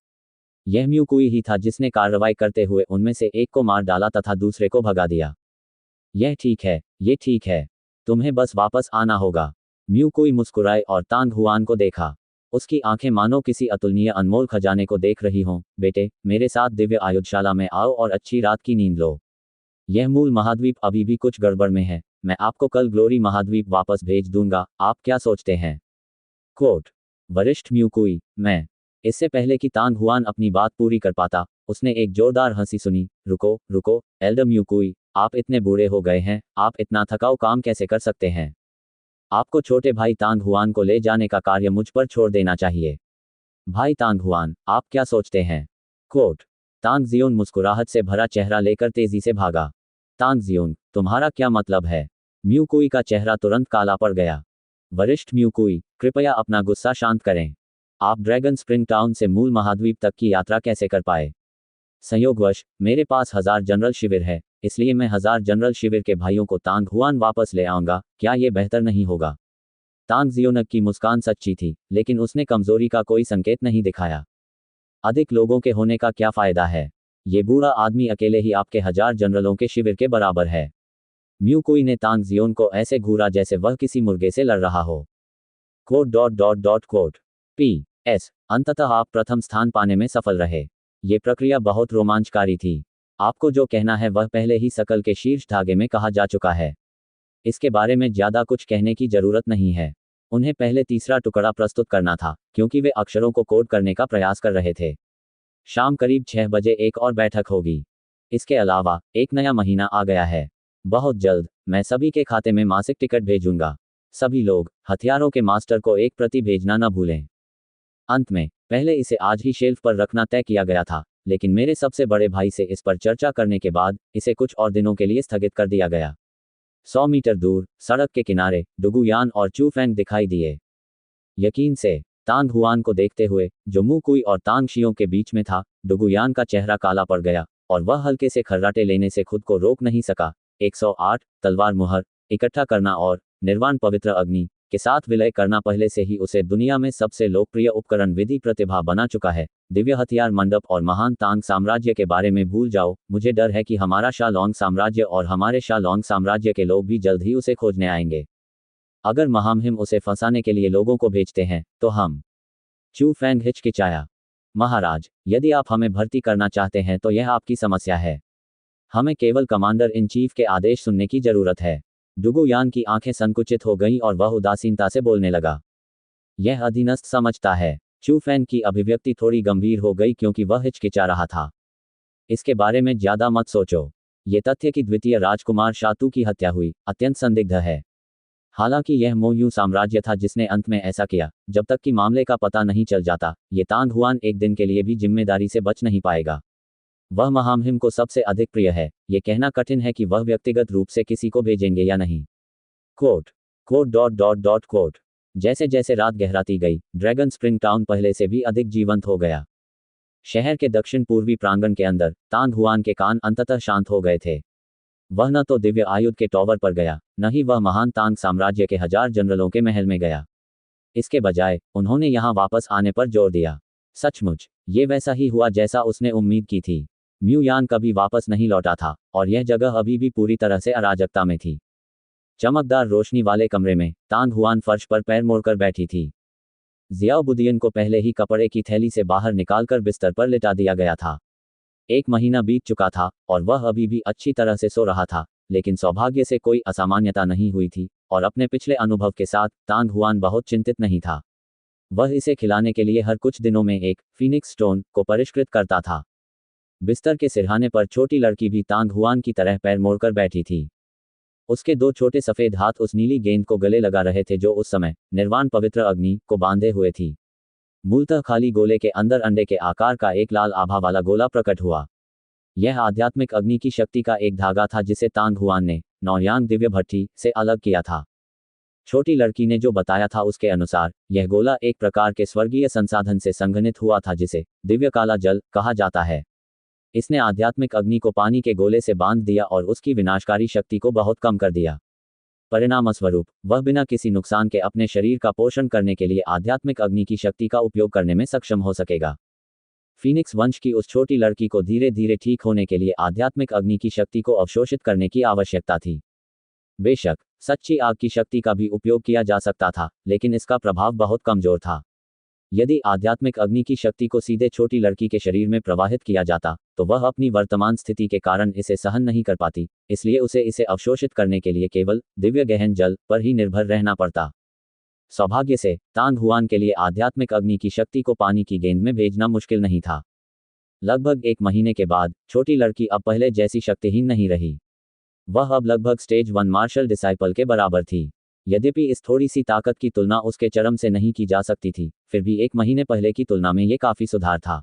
यह म्यूकुई ही था जिसने कार्रवाई करते हुए उनमें से एक को मार डाला तथा दूसरे को भगा दिया। यह ठीक है, ये ठीक है, तुम्हें बस वापस आना होगा। म्यूकुई मुस्कुराए और तांग हुआन को देखा। उसकी आंखें मानो किसी अतुलनीय अनमोल खजाने को देख रही हों। बेटे, मेरे साथ दिव्य आयुधशाला में आओ और अच्छी रात की नींद लो। यह मूल महाद्वीप अभी भी कुछ गड़बड़ में है। मैं आपको कल ग्लोरी महाद्वीप वापस भेज दूंगा। आप क्या सोचते हैं? कोट। वरिष्ठ म्यूकुई, मैं। इससे पहले कि तांग हुआन अपनी बात पूरी कर पाता उसने एक जोरदार हंसी सुनी। रुको रुको, एल्डर म्यूकुई, आप इतने बूढ़े हो गए हैं, आप इतना थकाऊ काम कैसे कर सकते हैं? आपको छोटे भाई तांग हुआन को ले जाने का कार्य मुझ पर छोड़ देना चाहिए। भाई तांग हुआन, आप क्या सोचते हैं? कोट। तांग जियोन मुस्कुराहट से भरा चेहरा लेकर तेजी से भागा। तांग जियोन, तुम्हारा क्या मतलब है? म्यूकुई का चेहरा तुरंत काला पड़ गया। वरिष्ठ म्यूकुई, कृपया अपना गुस्सा शांत करें। आप ड्रैगन स्प्रिंग टाउन से मूल महाद्वीप तक की यात्रा कैसे कर पाए? संयोगवश मेरे पास 1000 जनरल शिविर है, इसलिए मैं 1000 जनरल शिविर के भाइयों को तांग हुआन वापस ले आऊंगा। क्या ये बेहतर नहीं होगा? तांग जियोनक की मुस्कान सच्ची थी, लेकिन उसने कमजोरी का कोई संकेत नहीं दिखाया। अधिक लोगों के होने का क्या फायदा है? ये बूढ़ा आदमी अकेले ही आपके 1000 जनरलों के शिविर के बराबर है। म्यूकुई ने तांग जियोन को ऐसे घूरा जैसे वह किसी मुर्गे से लड़ रहा हो। कोट। PS, अंततः आप प्रथम स्थान पाने में सफल रहे। ये प्रक्रिया बहुत रोमांचकारी थी। आपको जो कहना है वह पहले ही सकल के शीर्ष धागे में कहा जा चुका है। इसके बारे में ज्यादा कुछ कहने की जरूरत नहीं है। उन्हें पहले तीसरा टुकड़ा प्रस्तुत करना था क्योंकि वे अक्षरों को कोड करने का प्रयास कर रहे थे। शाम करीब 6 बजे एक और बैठक होगी। इसके अलावा एक नया महीना आ गया है। बहुत जल्द मैं सभी के खाते में मासिक टिकट भेजूंगा। सभी लोग हथियारों के मास्टर को एक प्रति भेजना न भूलें। अंत में पहले इसे आज ही शेल्फ पर रखना तय किया गया था, लेकिन मेरे सबसे बड़े भाई से इस पर चर्चा करने के बाद इसे कुछ और दिनों के लिए स्थगित कर दिया गया। 100 मीटर दूर सड़क के किनारे डुगुयान और चूफेंग दिखाई दिए। यकीन से तांग हुआन को देखते हुए जो म्यूकुई और तांग शियों के बीच में था, डुगुयान का चेहरा काला पड़ गया और वह हल्के से खर्राटे लेने से खुद को रोक नहीं सका। 108 तलवार मुहर इकट्ठा करना और निर्वाण पवित्र अग्नि के साथ विलय करना पहले से ही उसे दुनिया में सबसे लोकप्रिय उपकरण विधि प्रतिभा बना चुका है। दिव्य हथियार मंडप और महान तांग साम्राज्य के बारे में भूल जाओ। मुझे डर है कि हमारा शालोंग साम्राज्य और हमारे शालोंग साम्राज्य के लोग भी जल्द ही उसे खोजने आएंगे। अगर महामहिम उसे फंसाने के लिए लोगों को भेजते हैं तो हम। चू फैंग हिचकिचाया। महाराज, यदि आप हमें भर्ती करना चाहते हैं तो यह आपकी समस्या है। हमें केवल कमांडर इन चीफ के आदेश सुनने की जरूरत है। डुगुयान की आंखें संकुचित हो गईं और वह उदासीनता से बोलने लगा। यह अधीनस्थ समझता है। चू फैंग की अभिव्यक्ति थोड़ी गंभीर हो गई क्योंकि वह हिचकिचा रहा था। इसके बारे में ज्यादा मत सोचो। ये तथ्य कि द्वितीय राजकुमार शातु की हत्या हुई अत्यंत संदिग्ध है। हालांकि यह मोयू साम्राज्य था जिसने अंत में ऐसा किया। जब तक कि मामले का पता नहीं चल जाता, ये तांग हुआन एक दिन के लिए भी जिम्मेदारी से बच नहीं पाएगा। वह महामहिम को सबसे अधिक प्रिय है। ये कहना कठिन है कि वह व्यक्तिगत रूप से किसी को भेजेंगे या नहीं। कोट। जैसे जैसे रात गहराती गई, ड्रैगन स्प्रिंग टाउन पहले से भी अधिक जीवंत हो गया। शहर के दक्षिण पूर्वी प्रांगण के अंदर तांग हुआन के कान अंततः शांत हो गए थे। वह न तो दिव्य आयुध के टॉवर पर गया, न ही वह महान तांग साम्राज्य के 1000 जनरलों के महल में गया। इसके बजाय उन्होंने यहां वापस आने पर जोर दिया। सचमुच ये वैसा ही हुआ जैसा उसने उम्मीद की थी। म्यू यान कभी वापस नहीं लौटा था और यह जगह अभी भी पूरी तरह से अराजकता में थी। चमकदार रोशनी वाले कमरे में तांग हुआन फर्श पर पैर मोड़कर बैठी थी। जियाउद्दीन को पहले ही कपड़े की थैली से बाहर निकालकर बिस्तर पर लिटा दिया गया था। 1 महीना बीत चुका था और वह अभी भी अच्छी तरह से सो रहा था, लेकिन सौभाग्य से कोई असामान्यता नहीं हुई थी और अपने पिछले अनुभव के साथ तांग हुआन बहुत चिंतित नहीं था। वह इसे खिलाने के लिए हर कुछ दिनों में एक फीनिक्स स्टोन को परिष्कृत करता था। बिस्तर के सिरहाने पर छोटी लड़की भी तांग हुआन की तरह पैर मोड़कर बैठी थी। उसके 2 छोटे सफेद हाथ उस नीली गेंद को गले लगा रहे थे जो उस समय निर्वाण पवित्र अग्नि को बांधे हुए थी। मूलतः खाली गोले के अंदर अंडे के आकार का एक लाल आभा वाला गोला प्रकट हुआ। यह आध्यात्मिक अग्नि की शक्ति का एक धागा था जिसे तांग हुआन ने नौयांग दिव्य भट्टी से अलग किया था। छोटी लड़की ने जो बताया था उसके अनुसार यह गोला एक प्रकार के स्वर्गीय संसाधन से संघनित हुआ था जिसे दिव्य काला जल कहा जाता है। इसने आध्यात्मिक अग्नि को पानी के गोले से बांध दिया और उसकी विनाशकारी शक्ति को बहुत कम कर दिया। परिणामस्वरूप वह बिना किसी नुकसान के अपने शरीर का पोषण करने के लिए आध्यात्मिक अग्नि की शक्ति का उपयोग करने में सक्षम हो सकेगा। फीनिक्स वंश की उस छोटी लड़की को धीरे धीरे ठीक होने के लिए आध्यात्मिक अग्नि की शक्ति को अवशोषित करने की आवश्यकता थी। बेशक सच्ची आग की शक्ति का भी उपयोग किया जा सकता था, लेकिन इसका प्रभाव बहुत कमजोर था। यदि आध्यात्मिक अग्नि की शक्ति को सीधे छोटी लड़की के शरीर में प्रवाहित किया जाता तो वह अपनी वर्तमान स्थिति के कारण इसे सहन नहीं कर पाती, इसलिए उसे इसे अवशोषित करने के लिए केवल दिव्य गहन जल पर ही निर्भर रहना पड़ता। सौभाग्य से तांग हुआन के लिए आध्यात्मिक अग्नि की शक्ति को पानी की गेंद में भेजना मुश्किल नहीं था। लगभग 1 महीने के बाद छोटी लड़की अब पहले जैसी शक्तिहीन नहीं रही। वह अब लगभग स्टेज 1 मार्शल डिसाइपल के बराबर थी। यद्यपि इस थोड़ी सी ताकत की तुलना उसके चरम से नहीं की जा सकती थी, फिर भी 1 महीने पहले की तुलना में ये काफी सुधार था।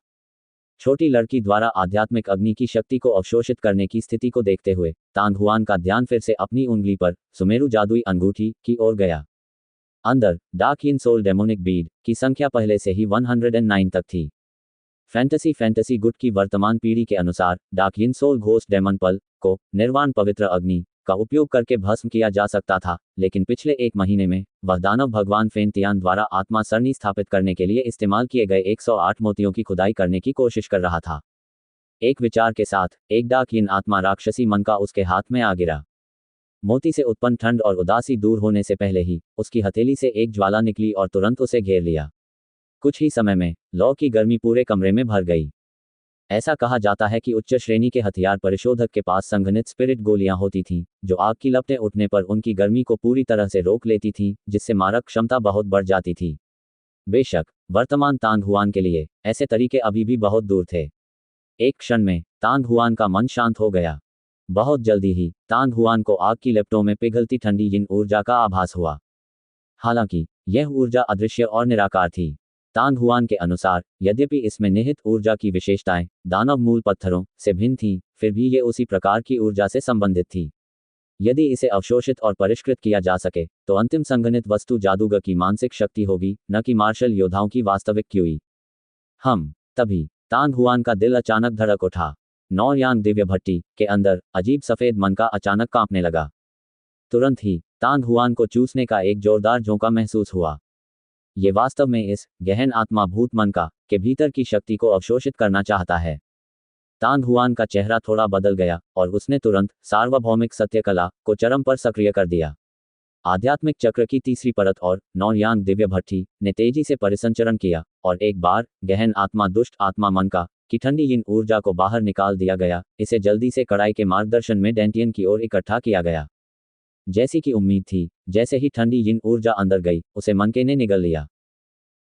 छोटी लड़की द्वारा आध्यात्मिक अग्नि की शक्ति को अवशोषित करने की स्थिति को देखते हुए तांग हुआन का ध्यान फिर से अपनी उंगली पर सुमेरु जादुई अंगूठी की ओर गया। अंदर dark in soul demonic bead की संख्या पहले से ही 109 तक थी। फैंटेसी गुट की वर्तमान पीढ़ी के अनुसार dark in soul ghost demon पल को निर्वाण पवित्र अग्नि का उपयोग करके भस्म किया जा सकता था, लेकिन पिछले 1 महीने में वह दानव भगवान फेंतियान द्वारा आत्मा सरणी स्थापित करने के लिए इस्तेमाल किए गए 108 मोतियों की खुदाई करने की कोशिश कर रहा था। एक विचार के साथ एक डार्क इन आत्मा राक्षसी मन का उसके हाथ में आ गिरा। मोती से उत्पन्न ठंड और उदासी दूर होने से पहले ही उसकी हथेली से एक ज्वाला निकली और तुरंत उसे घेर लिया। कुछ ही समय में लौ की गर्मी पूरे कमरे में भर गई। ऐसा कहा जाता है कि उच्च श्रेणी के हथियार परिशोधक के पास संघनित स्पिरिट गोलियां होती थीं, जो आग की लपटें उठने पर उनकी गर्मी को पूरी तरह से रोक लेती थीं, जिससे मारक क्षमता बहुत बढ़ जाती थी। बेशक वर्तमान तांग हुआन के लिए ऐसे तरीके अभी भी बहुत दूर थे। एक क्षण में तांग हुआन का मन शांत हो गया। बहुत जल्दी ही तांग हुआन को आग की लपटों में पिघलती ठंडी यिन ऊर्जा का आभास हुआ। हालांकि यह ऊर्जा अदृश्य और निराकार थी। तांग हुआन के अनुसार यद्यपि इसमें निहित ऊर्जा की विशेषताएं दानव मूल पत्थरों से भिन्न थीं, फिर भी ये उसी प्रकार की ऊर्जा से संबंधित थी। यदि इसे अवशोषित और परिष्कृत किया जा सके तो अंतिम संघनित वस्तु जादूगर की मानसिक शक्ति होगी, न कि मार्शल योद्धाओं की वास्तविक क्यूई। तभी तांग हुआन का दिल अचानक धड़क उठा। नौयांग दिव्य भट्टी के अंदर अजीब सफेद मन का अचानक कांपने लगा। तुरंत ही तांग हुआन को चूसने का एक जोरदार झोंका महसूस हुआ। ये वास्तव में इस गहन आत्मा भूत मन का के भीतर की शक्ति को अवशोषित करना चाहता है। तांग हुआन का चेहरा थोड़ा बदल गया और उसने तुरंत सार्वभौमिक सत्य कला को चरम पर सक्रिय कर दिया। आध्यात्मिक चक्र की तीसरी परत और नौयांग दिव्य भट्टी ने तेजी से परिसंचरण किया और एक बार गहन आत्मा दुष्ट आत्मा मन का की ठंडी यिन ऊर्जा को बाहर निकाल दिया गया। इसे जल्दी से कड़ाई के मार्गदर्शन में डेंटियन की ओर इकट्ठा किया गया। जैसी कि उम्मीद थी, जैसे ही ठंडी यिन ऊर्जा अंदर गई उसे मनके ने निगल लिया।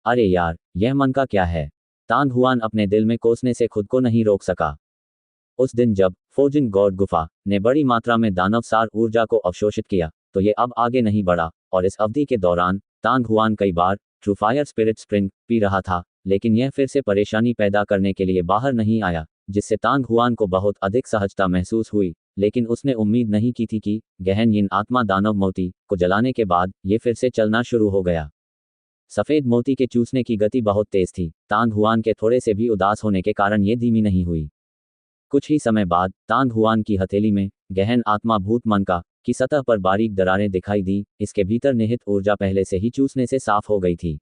अरे यार, यह मन का क्या है? तांग हुआन अपने दिल में कोसने से खुद को नहीं रोक सका। उस दिन जब फोजिन गॉड गुफा ने बड़ी मात्रा में दानव सार ऊर्जा को अवशोषित किया तो ये अब आगे नहीं बढ़ा और इस अवधि के दौरान तांग हुआन कई बार ट्रू फायर स्पिरिट स्प्रिंग पी रहा था, लेकिन यह फिर से परेशानी पैदा करने के लिए बाहर नहीं आया, जिससे तांग हुआन को बहुत अधिक सहजता महसूस हुई। लेकिन उसने उम्मीद नहीं की थी कि गहन यिन आत्मा दानव मोती को जलाने के बाद ये फिर से चलना शुरू हो गया। सफेद मोती के चूसने की गति बहुत तेज थी। तांग हुआन के थोड़े से भी उदास होने के कारण ये धीमी नहीं हुई। कुछ ही समय बाद तांग हुआन की हथेली में गहन आत्मा भूत मन का की सतह पर बारीक दरारें दिखाई दी। इसके भीतर निहित ऊर्जा पहले से ही चूसने से साफ हो गई थी।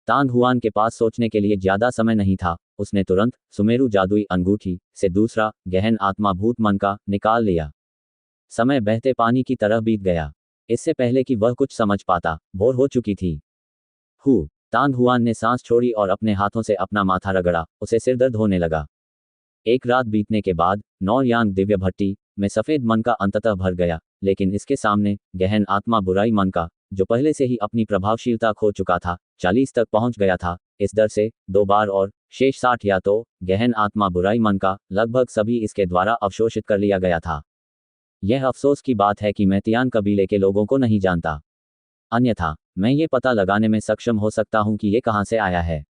तांग हुआन के पास सोचने के लिए ज्यादा समय नहीं था। उसने तुरंत सुमेरु जादुई अंगूठी से दूसरा गहन आत्मा भूत मन का निकाल लिया। समय बहते पानी की तरह बीत गया। इससे पहले कि वह कुछ समझ पाता, भोर हो चुकी थी। तांग हुआन ने सांस छोड़ी और अपने हाथों से अपना माथा रगड़ा, उसे सिर दर्द होने लगा। एक रात बीतने के बाद नौयांग दिव्य भट्टी में सफेद मन का अंततः भर गया, लेकिन इसके सामने गहन आत्मा बुराई मन का, जो पहले से ही अपनी प्रभावशीलता खो चुका था, 40 तक पहुंच गया था। इस दर से 2 बार और शेष 60 या तो गहन आत्मा बुराई मन का लगभग सभी इसके द्वारा अवशोषित कर लिया गया था। यह अफसोस की बात है कि मैं तियान कबीले के लोगों को नहीं जानता, अन्यथा मैं ये पता लगाने में सक्षम हो सकता हूं कि ये कहां से आया है।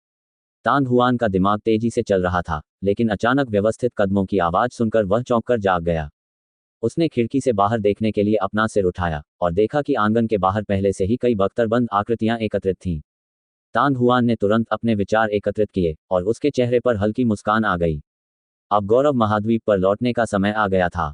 तांग हुआन का दिमाग तेजी से चल रहा था, लेकिन अचानक व्यवस्थित कदमों की आवाज सुनकर वह चौंक कर जाग गया। उसने खिड़की से बाहर देखने के लिए अपना सिर उठाया और देखा कि आंगन के बाहर पहले से ही कई बख्तरबंद आकृतियां एकत्रित थीं। तांग हुआन ने तुरंत अपने विचार एकत्रित किए और उसके चेहरे पर हल्की मुस्कान आ गई। अब गौरव महाद्वीप पर लौटने का समय आ गया था।